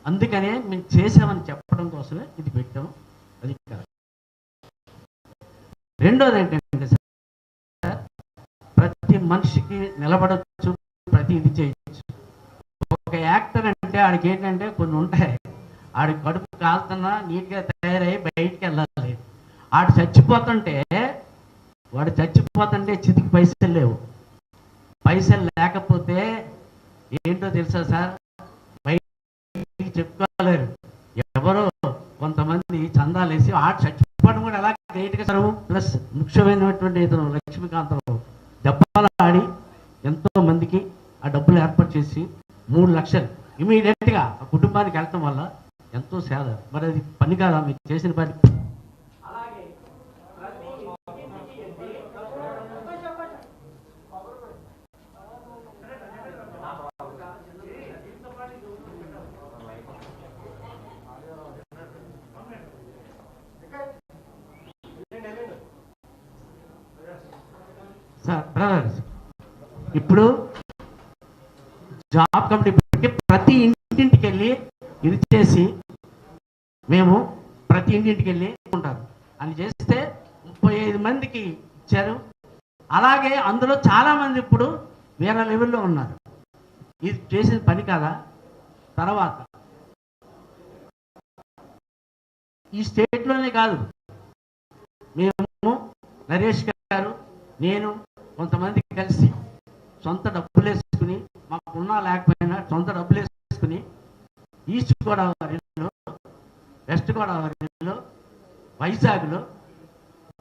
అందుకనే మేము చేసామని చెప్పడం కోసమే ఇది పెట్టాము. అది రెండోది ఏంటంటే సార్, ప్రతి మనిషికి నిలబడచ్చు, ప్రతి ఇది చేయొచ్చు. ఒక యాక్టర్ అంటే ఆడికి ఏంటంటే కొన్ని ఉంటాయి, ఆడి కడుపు కాలుతున్నా నీట్గా తయారై బయటికి వెళ్ళాలి. వాడు చచ్చిపోతుంటే చితికి పైసలు లేవు. పైసలు లేకపోతే ఏంటో తెలుసా సార్, బయటికి చెప్పుకోలేరు. ఎవరో కొంతమంది చందాలు వేసి ఆడు చచ్చిపోవడం కూడా ఎలా గ్రేట్గా సరువు. ప్లస్ ముఖ్యమైనటువంటి ఇతను లక్ష్మీకాంతరావు దెబ్బలు ఆడి ఎంతో మందికి ఆ డబ్బులు ఏర్పాటు చేసి 3 లక్షలు ఇమీడియట్గా ఆ కుటుంబానికి వెళ్ళటం వల్ల ఎంతో సేద. మరి అది పని కాదా మీకు చేసిన పని? సార్ బ్రదర్స్, ఇప్పుడు జాబ్ కమిటీ పెట్టి ప్రతి ఇంటింటికి వెళ్ళి ఇది చేసి మేము ప్రతి ఇంటింటికి వెళ్ళి ఉంటారు అని చేస్తే 35 మందికి ఇచ్చారు. అలాగే అందులో చాలామంది ఇప్పుడు వేరే లెవెల్లో ఉన్నారు. ఇది చేసిన పని కాదా? తర్వాత ఈ స్టేట్లోనే కాదు, మేము నరేష్ గారు నేను కొంతమందికి కలిసి సొంత డబ్బులు వేసుకుని, మాకున్నా లేకపోయినా సొంత డబ్బులు వేసుకుని ఈస్ట్ గోదావరిలో, వెస్ట్ గోదావరిలో, వైజాగ్లో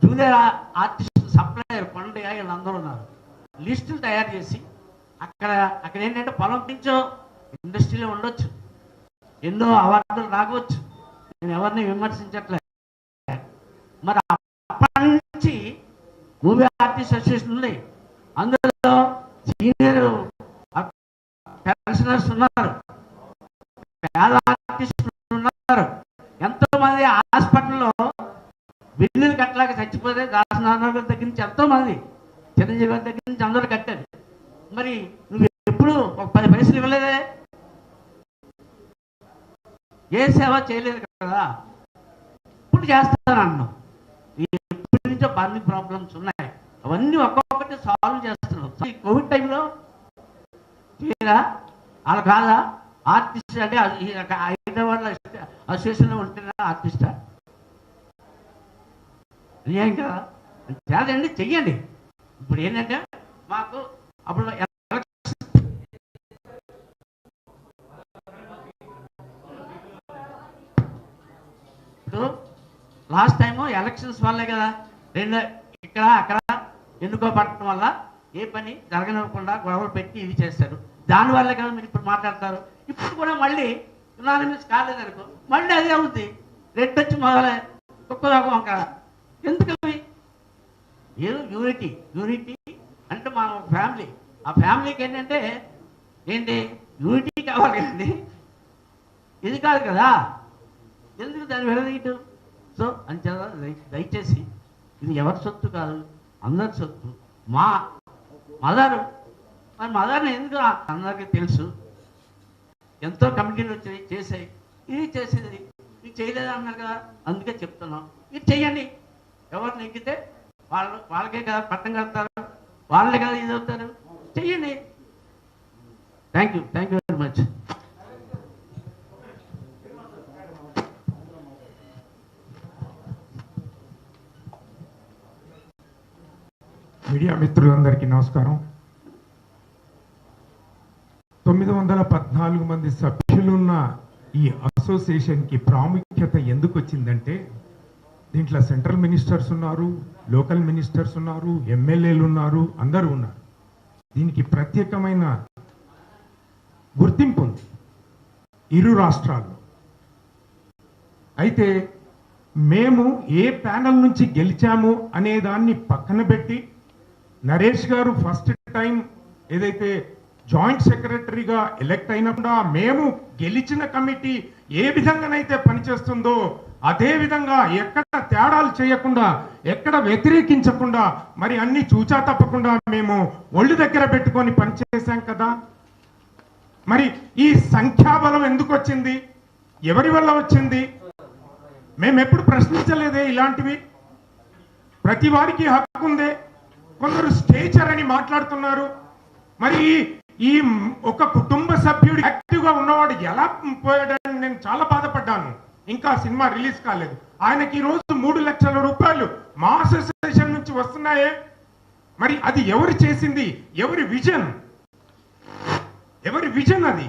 జూనియర్ ఆర్టిస్ట్ సప్లయర్ కొండయ్య వీళ్ళందరూ ఉన్నారు. లిస్టులు తయారు చేసి అక్కడ ఏంటంటే పొలం నుంచో ఇండస్ట్రీలో ఉండొచ్చు, ఎన్నో అవార్డులు రావచ్చు, నేను ఎవరిని విమర్శించట్లేదు. మరి అప్పటి నుంచి మూవీ ఆర్టిస్ట్ అసోసియేషన్ ఉంది, అందులో సీనియర్ పెన్షనర్స్ ఉన్నారు, పేద ఆర్టిస్టులు ఉన్నారు. ఎంతోమంది హాస్పిటల్లో బిల్లులు కట్టలేక చచ్చిపోతే దాసనారాయణ గారి దగ్గర నుంచి ఎంతోమంది, చిరంజీవి గారి దగ్గర నుంచి అందరూ కట్టారు. మరి నువ్వు ఎప్పుడు ఒక 10 పైసలు ఇవ్వలేదే, ఏ సేవ చేయలేదు కదా. ఇప్పుడు చేస్తానన్నావు. ఎప్పటి నుంచో అన్ని ప్రాబ్లమ్స్ ఉన్నాయి, అవన్నీ ఒక్కొక్కటి సాల్వ్ చేస్తున్నావు. ఈ కోవిడ్ టైంలో తీరా అలా కాదా ఆర్టిస్ట్ అంటే హైదరాబాద్లో అసోసియేషన్లో ఉంటున్నా ఆర్టిస్టా? ఏం కదా చేదండి, చెయ్యండి. ఇప్పుడు ఏంటంటే మాకు అప్పుడు లాస్ట్ టైము ఎలక్షన్స్ వల్లే కదా ఇక్కడ అక్కడ ఎన్నుకోబడటం వల్ల ఏ పని జరగనివ్వకుండా గొడవలు పెట్టి ఇది చేస్తారు. దానివల్లే కదా మీరు ఇప్పుడు మాట్లాడతారు. ఇప్పుడు కూడా మళ్ళీ యునానిమస్ కాలేదనుకో మళ్ళీ అదే అవుద్ది, రెడ్ వచ్చి మొదలై కుక్కదాకా వంక. ఎందుకు అవి? ఏదో యూనిటీ అంటే మా ఫ్యామిలీ, ఆ ఫ్యామిలీకి ఏంటంటే ఏంటి యూనిటీ కావాలి కదండి, ఇది కాదు కదా. ఎందుకు దాన్ని విడదీయటం? సో అంచేత దయచేసి ఇది ఎవరి సొత్తు కాదు, అందరి సొత్తు. మా మదరు, మరి మదర్ని ఎందుకు అందరికీ తెలుసు, ఎంతో కమిటీలు వచ్చాయి చేసాయి, ఇది చేసేది ఇది చేయలేదు అన్నారు కదా, అందుకే చెప్తున్నాం. ఇది చెయ్యండి. ఎవరు నెగ్గితే వాళ్ళకే కదా పట్టం కడతారు, వాళ్ళే కదా ఇది అవుతారు. చెయ్యండి. Thank you very much. Media మిత్రులందరికీ నమస్కారం. 914 మంది సభ్యులున్న ఈ అసోసియేషన్కి ప్రాముఖ్యత ఎందుకు వచ్చిందంటే, దీంట్లో సెంట్రల్ మినిస్టర్స్ ఉన్నారు, లోకల్ మినిస్టర్స్ ఉన్నారు, ఎమ్మెల్యేలు ఉన్నారు, అందరూ ఉన్నారు. దీనికి ప్రత్యేకమైన గుర్తింపు ఉంది ఇరు రాష్ట్రాల్లో. అయితే మేము ఏ ప్యానల్ నుంచి గెలిచాము అనే దాన్ని పక్కన పెట్టి, నరేష్ గారు ఫస్ట్ టైం ఏదైతే జాయింట్ సెక్రటరీగా ఎలక్ట్ అయినప్పుడు మేము గెలిచిన కమిటీ ఏ విధంగానైతే పనిచేస్తుందో అదే విధంగా ఎక్కడ తేడాలు చేయకుండా, ఎక్కడ వ్యతిరేకించకుండా, మరి అన్ని చూచా తప్పకుండా మేము ఒళ్ళు దగ్గర పెట్టుకొని పనిచేసాం కదా. మరి ఈ సంఖ్యాబలం ఎందుకు వచ్చింది, ఎవరి వల్ల వచ్చింది? మేము ఎప్పుడు ప్రశ్నించలేదే ఇలాంటివి. ప్రతి వారికి హక్కు ఉందే. కొందరు స్టేచర్ అని మాట్లాడుతున్నారు. మరి ఈ ఒక కుటుంబ సభ్యుడు యాక్టివ్గా ఉన్నవాడు ఎలా పోయాడని నేను చాలా బాధపడ్డాను. ఇంకా సినిమా రిలీజ్ కాలేదు. ఆయనకి ఈ రోజు 3 లక్షల రూపాయలు మా అసోసియేషన్ నుంచి వస్తున్నాయే. మరి అది ఎవరు చేసింది? ఎవరి విజన్? ఎవరి విజన్ అది?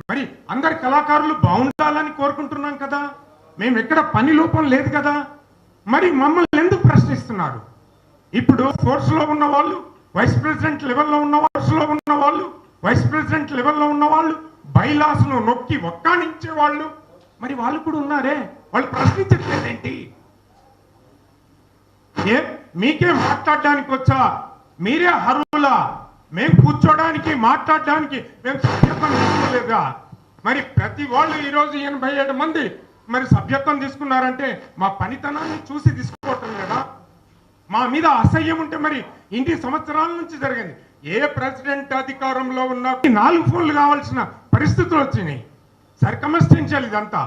మరి అందరి కళాకారులు బాగుండాలని కోరుకుంటున్నాం కదా. మేము ఎక్కడ పని లోపం లేదు కదా. మరి మమ్మల్ని ఎందుకు ప్రశ్నిస్తున్నారు? ఇప్పుడు ఫోర్స్ లో ఉన్న వాళ్ళు, వైస్ ప్రెసిడెంట్ లెవెల్లో ఉన్న వాళ్ళు, వైస్ ప్రెసిడెంట్ లెవెల్లో ఉన్న వాళ్ళు, బైలాస్ ను నొక్కి ఒక్కానించే వాళ్ళు, మరి వాళ్ళు కూడా ఉన్నారే. వాళ్ళు ప్రశ్నించట్లేదేంటి? మీకే మాట్లాడడానికి వచ్చా? మీరే హరువులా? మేము కూర్చోడానికి, మాట్లాడడానికి మేము సభ్యత్వం తీసుకోలేదా? మరి ప్రతి వాళ్ళు ఈరోజు 87 మంది మరి సభ్యత్వం తీసుకున్నారంటే మా పనితనాన్ని చూసి తీసుకోవటం లేదా? మా మీద అసహ్యం ఉంటే మరి ఇన్ని సంవత్సరాల నుంచి జరిగింది. ఏ ప్రెసిడెంట్ అధికారంలో ఉన్నా 4 ఫోన్లు కావాల్సిన పరిస్థితులు వచ్చినాయి. సర్కమస్టెన్షియల్ ఇదంతా.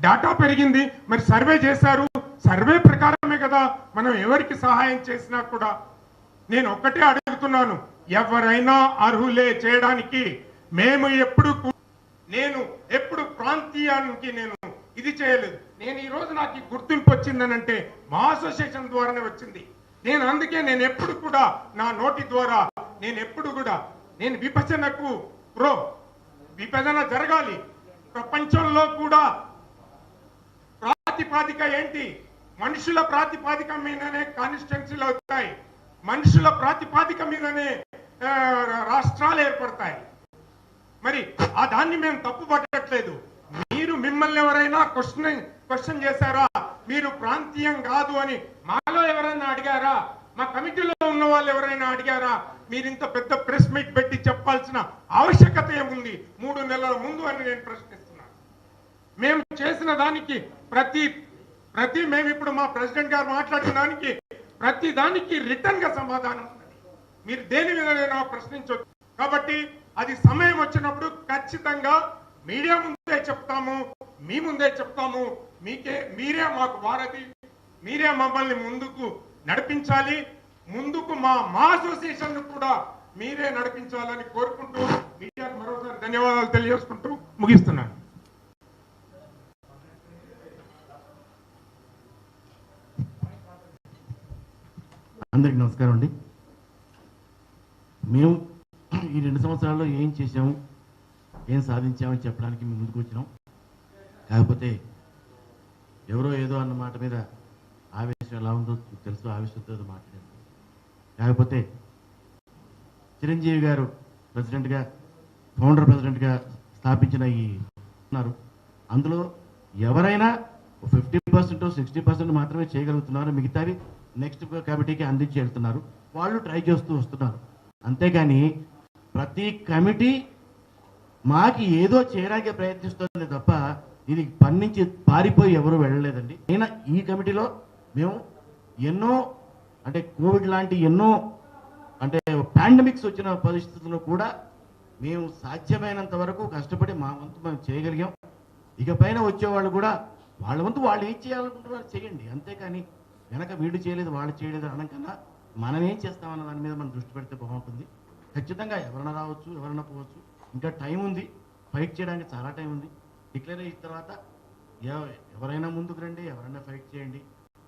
డేటా పెరిగింది, మరి సర్వే చేశారు. సర్వే ప్రకారమే కదా మనం ఎవరికి సహాయం చేసినా కూడా. నేను ఒక్కటే అడుగుతున్నాను, ఎవరైనా అర్హులే చేయడానికి. నేను ఎప్పుడు ప్రాంతీయానికి నేను ఇది చేయలేదు. నేను ఈ రోజు నాకు ఈ గుర్తింపు వచ్చిందనంటే మా అసోసియేషన్ ద్వారానే వచ్చింది. అందుకే నేను ఎప్పుడు కూడా నా నోటి ద్వారా నేను విభజనకు విభజన జరగాలి. ప్రపంచంలో కూడా ప్రాతిపాదిక ఏంటి? మనుషుల ప్రాతిపాదిక మీదనే కాన్స్టిట్యున్సీలు అవుతాయి. మనుషుల ప్రాతిపాదిక మీదనే రాష్ట్రాలు ఏర్పడతాయి. మరి ఆ దాన్ని మేము తప్పు పట్టట్లేదు. మిమ్మల్ని ఎవరైనా క్వశ్చన్ చేశారా? మీరు ప్రాంతీయం కాదు అని మాలో ఎవరైనా అడిగారా? మా కమిటీలో ఉన్న వాళ్ళు ఎవరైనా అడిగారా? మీరు ఇంత పెద్ద ప్రెస్ మీట్ పెట్టి చెప్పాల్సిన ఆవశ్యకత ఏముంది 3 నెలల ముందు అని నేను ప్రశ్నిస్తున్నాను. మేము చేసిన దానికి ప్రతి మేము ఇప్పుడు మా ప్రెసిడెంట్ గారు మాట్లాడిన దానికి ప్రతి దానికి రిటర్న్ గా సమాధానం ఉన్నది. మీరు దేని మీదైనా ప్రశ్నించవచ్చు. కాబట్టి అది సమయం వచ్చినప్పుడు ఖచ్చితంగా మీడియా ముందే చెప్తాము, మీ ముందే చెప్తాము. మీరే మాకు వారధి, మీరే మమ్మల్ని ముందుకు నడిపించాలి. ముందుకు మా అసోసియేషన్ కూడా మీరే నడిపించాలని కోరుకుంటూ మీడియాకు మరోసారి ధన్యవాదాలు తెలియజేసుకుంటూ ముగిస్తున్నాను. అందరికి నమస్కారం అండి. మేము ఈ 2 సంవత్సరాల్లో ఏం చేసాము, ఏం సాధించామని చెప్పడానికి మేము ముందుకు వచ్చినాం. కాకపోతే ఎవరో ఏదో అన్న మాట మీద ఆవేశం ఎలా ఉందో తెలుసు, ఆవేశంతో మాట్లాడారు. కాకపోతే చిరంజీవి గారు ప్రెసిడెంట్గా, ఫౌండర్ ప్రెసిడెంట్గా స్థాపించిన ఉన్నారు. అందులో ఎవరైనా 50% 60% మాత్రమే చేయగలుగుతున్నారు. మిగతావి నెక్స్ట్ కమిటీకి అందించి వెళ్తున్నారు. వాళ్ళు ట్రై చేస్తూ వస్తున్నారు. అంతేగాని ప్రతి కమిటీ మాకి ఏదో చేయడానికి ప్రయత్నిస్తుంది తప్ప ఇది పని నుంచి పారిపోయి ఎవరు వెళ్ళలేదండి. అయినా ఈ కమిటీలో మేము ఎన్నో కోవిడ్ లాంటి ఎన్నో పాండమిక్స్ వచ్చిన పరిస్థితుల్లో కూడా మేము సాధ్యమైనంత వరకు కష్టపడి మా వంతు మేము చేయగలిగాం. ఇకపైన వచ్చేవాళ్ళు కూడా వాళ్ళ వంతు వాళ్ళు ఏం చేయాలనుకుంటున్నారు చేయండి. అంతేకాని వెనక వీడు చేయలేదు వాళ్ళు చేయలేదు అనకన్నా మనం ఏం చేస్తామన్న దాని మీద మనం దృష్టి పెడితే బాగుంటుంది. ఖచ్చితంగా ఎవరైనా రావచ్చు, ఎవరైనా పోవచ్చు. ఇంకా టైం ఉంది, ఫైట్ చేయడానికి చాలా టైం ఉంది. డిక్లేర్ అయిన తర్వాత ఎవరైనా ముందుకు రండి, ఎవరైనా ఫైట్ చేయండి.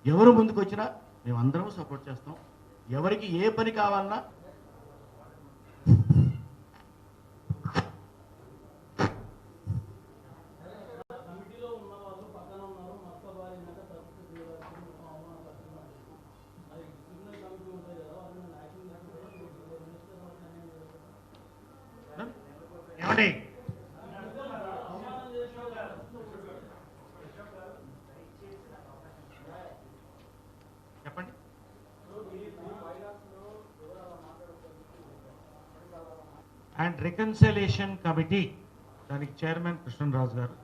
ఎవరు ముందుకు వచ్చినా మేము అందరం సపోర్ట్ చేస్తాం. ఎవరికి ఏ పని కావాలన్నా ఏమండి చెప్పండి. అండ్ రికన్సిలేషన్ కమిటీ దానికి చైర్మన్ కృష్ణరాజు గారు,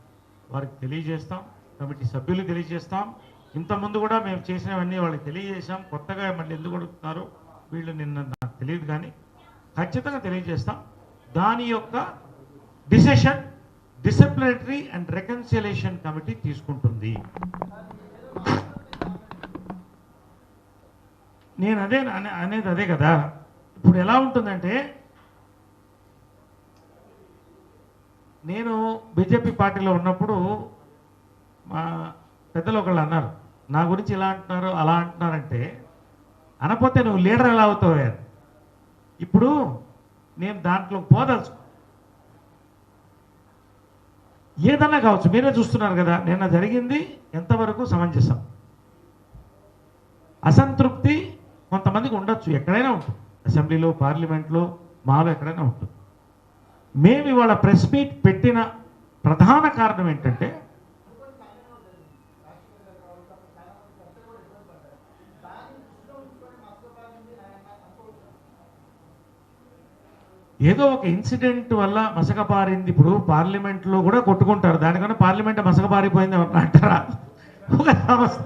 వారికి తెలియజేస్తాం, కమిటీ సభ్యులు తెలియజేస్తాం. ఇంతకుముందు కూడా మేము చేసినవన్నీ వాళ్ళకి తెలియజేసాం. కొత్తగా మళ్ళీ ఎందుకు అడుగుతున్నారు వీళ్ళు నిన్న నాకు తెలియదు, కానీ ఖచ్చితంగా తెలియజేస్తాం. దాని యొక్క decision disciplinary and reconciliation committee తీసుకుంటుంది. నేను అనేది అదే కదా. ఇప్పుడు ఎలా ఉంటుందంటే, నేను బీజేపీ పార్టీలో ఉన్నప్పుడు మా పెద్దలు ఒకళ్ళు అన్నారు, నా గురించి ఇలా అంటున్నారు అలా అంటున్నారంటే, అనపోతే నువ్వు లీడర్ ఎలా అవుతావు. ఇప్పుడు నేను దాంట్లో పోదలుచు, ఏదన్నా కావచ్చు, మీరే చూస్తున్నారు కదా నిన్న జరిగింది ఎంతవరకు సమంజసం. అసంతృప్తి కొంతమందికి ఉండొచ్చు, ఎక్కడైనా ఉంటుంది, అసెంబ్లీలో పార్లమెంట్లో మాలో ఎక్కడైనా ఉంటుంది. మేము ఇవాళ ప్రెస్ మీట్ పెట్టిన ప్రధాన కారణం ఏంటంటే, ఏదో ఒక ఇన్సిడెంట్ వల్ల మసకబారింది. ఇప్పుడు పార్లమెంట్లో కూడా కొట్టుకుంటారు, దానికన్నా పార్లమెంట్ మసకబారిపోయింది ఎవరన్నా అంటారా? ఒక సమస్య.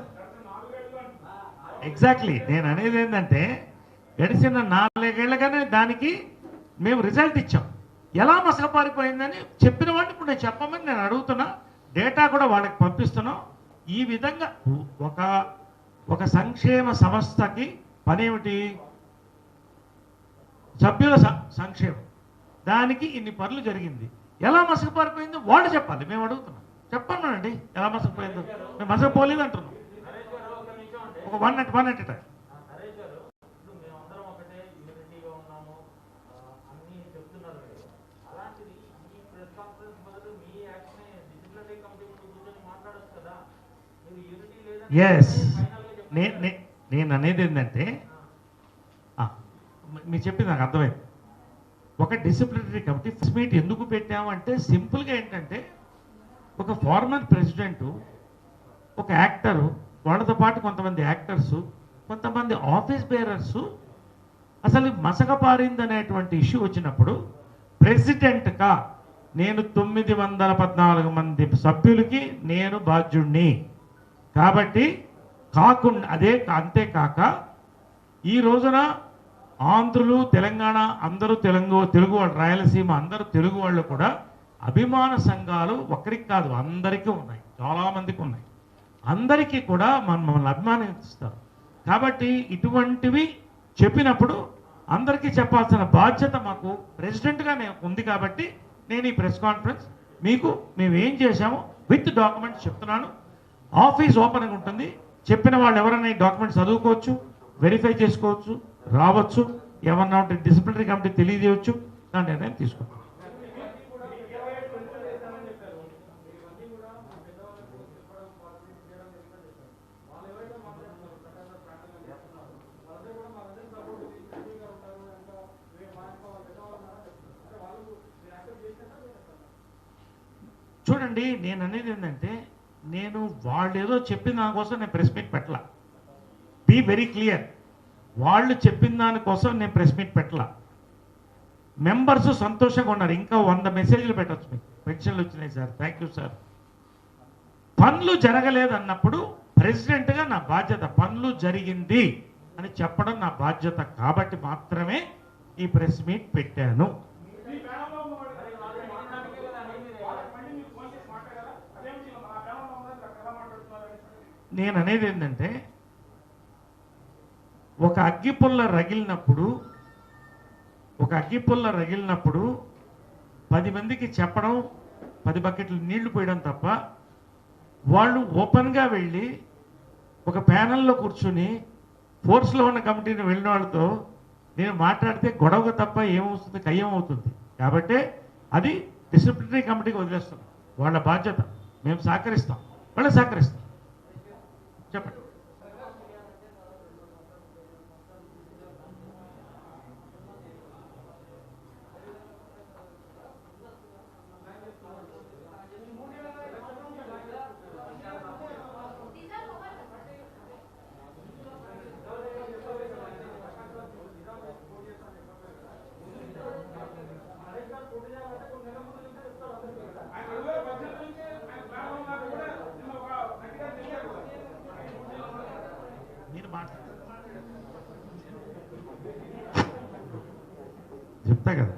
ఎగ్జాక్ట్లీ నేను అనేది ఏంటంటే, గడిచిన 4 ఏళ్లగానే దానికి మేము రిజల్ట్ ఇచ్చాం. ఎలా మసకబారిపోయిందని చెప్పిన వాడిని ఇప్పుడు నేను చెప్పమని నేను అడుగుతున్నా, డేటా కూడా వాళ్ళకి పంపిస్తున్నాం. ఈ విధంగా ఒక సంక్షేమ సంస్థకి పనేమిటి? సభ్యుల సంక్షేమం. దానికి ఇన్ని పనులు జరిగింది. ఎలా మసకపారిపోయిందో వాళ్ళు చెప్పాలి, మేము అడుగుతున్నాం. చెప్పన్నానండి ఎలా మసకపోయిందో. మేము మసకపోలేదు అంటున్నాం. ఒక వన్ అట్ టైం. ఎస్, నేను అనేది ఏంటంటే, మీరు చెప్పింది నాకు అర్థమైంది. ఒక డిసిప్లినరీ కమిటీ మీట్ ఎందుకు పెట్టాము అంటే, సింపుల్గా ఏంటంటే, ఒక ఫార్మర్ ప్రెసిడెంటు, ఒక యాక్టరు, వాళ్ళతో పాటు కొంతమంది యాక్టర్సు, కొంతమంది ఆఫీస్ బేరర్సు, అసలు మసకపారిందనేటువంటి ఇష్యూ వచ్చినప్పుడు ప్రెసిడెంట్గా నేను 914 మంది సభ్యులకి నేను బాధ్యుణ్ణి. కాబట్టి కాకుండా అంతేకాక ఈ రోజున ఆంధ్రులు, తెలంగాణ అందరూ తెలుగు వాళ్ళు, రాయలసీమ అందరూ తెలుగు వాళ్ళు కూడా అభిమాన సంఘాలు ఒకరికి కాదు అందరికీ ఉన్నాయి, చాలామందికి ఉన్నాయి. అందరికీ కూడా మమ్మల్ని అభిమానిస్తారు. కాబట్టి ఇటువంటివి చెప్పినప్పుడు అందరికీ చెప్పాల్సిన బాధ్యత మాకు ప్రెసిడెంట్గా ఉంది. కాబట్టి నేను ఈ ప్రెస్ కాన్ఫరెన్స్ మీకు మేము ఏం చేశామో విత్ డాక్యుమెంట్స్ చెప్తున్నాను. ఆఫీస్ ఓపెన్గా ఉంటుంది. చెప్పిన వాళ్ళు ఎవరైనా ఈ డాక్యుమెంట్స్ చదువుకోవచ్చు, వెరిఫై చేసుకోవచ్చు, రావచ్చు, ఏమన్నా ఉంటే డిసిప్లినరీ కమిటీ తెలియజేయవచ్చు, దాని నిర్ణయం తీసుకుంటాం. చూడండి, నేను అనేది ఏంటంటే, నేను వాళ్ళు ఏదో చెప్పిన దానికోసం నేను ప్రెస్ మీట్ పెట్టలా. Be very clear. వాళ్ళు చెప్పిన దానికోసం నేను ప్రెస్ మీట్ పెట్టలా. మెంబర్స్ సంతోషంగా ఉన్నారు. ఇంకా 100 మెసేజ్లు పెట్టచ్చు మీకు. పెన్షన్లు వచ్చినాయి సార్, థ్యాంక్ యూ సార్. పనులు జరగలేదు అన్నప్పుడు ప్రెసిడెంట్గా నా బాధ్యత, పనులు జరిగింది అని చెప్పడం నా బాధ్యత. కాబట్టి మాత్రమే ఈ ప్రెస్ మీట్ పెట్టాను. నేను అనేది ఏంటంటే, ఒక అగ్గిపుల్ల రగిలినప్పుడు 10 మందికి చెప్పడం, 10 బకెట్లు నీళ్లు పోయడం తప్ప, వాళ్ళు ఓపెన్గా వెళ్ళి ఒక ప్యానెల్లో కూర్చుని ఫోర్స్లో ఉన్న కమిటీని వెళ్ళిన వాళ్ళతో నేను మాట్లాడితే గొడవ తప్ప ఏమవుతుంది, కయ్యం అవుతుంది. కాబట్టి అది డిసిప్లినరీ కమిటీకి వదిలేస్తాం, వాళ్ళ బాధ్యత. మేము సహకరిస్తాం, వాళ్ళు సహకరిస్తాం. చెప్పండి. మీరు మాట్లాడండి, చెప్తా కదా.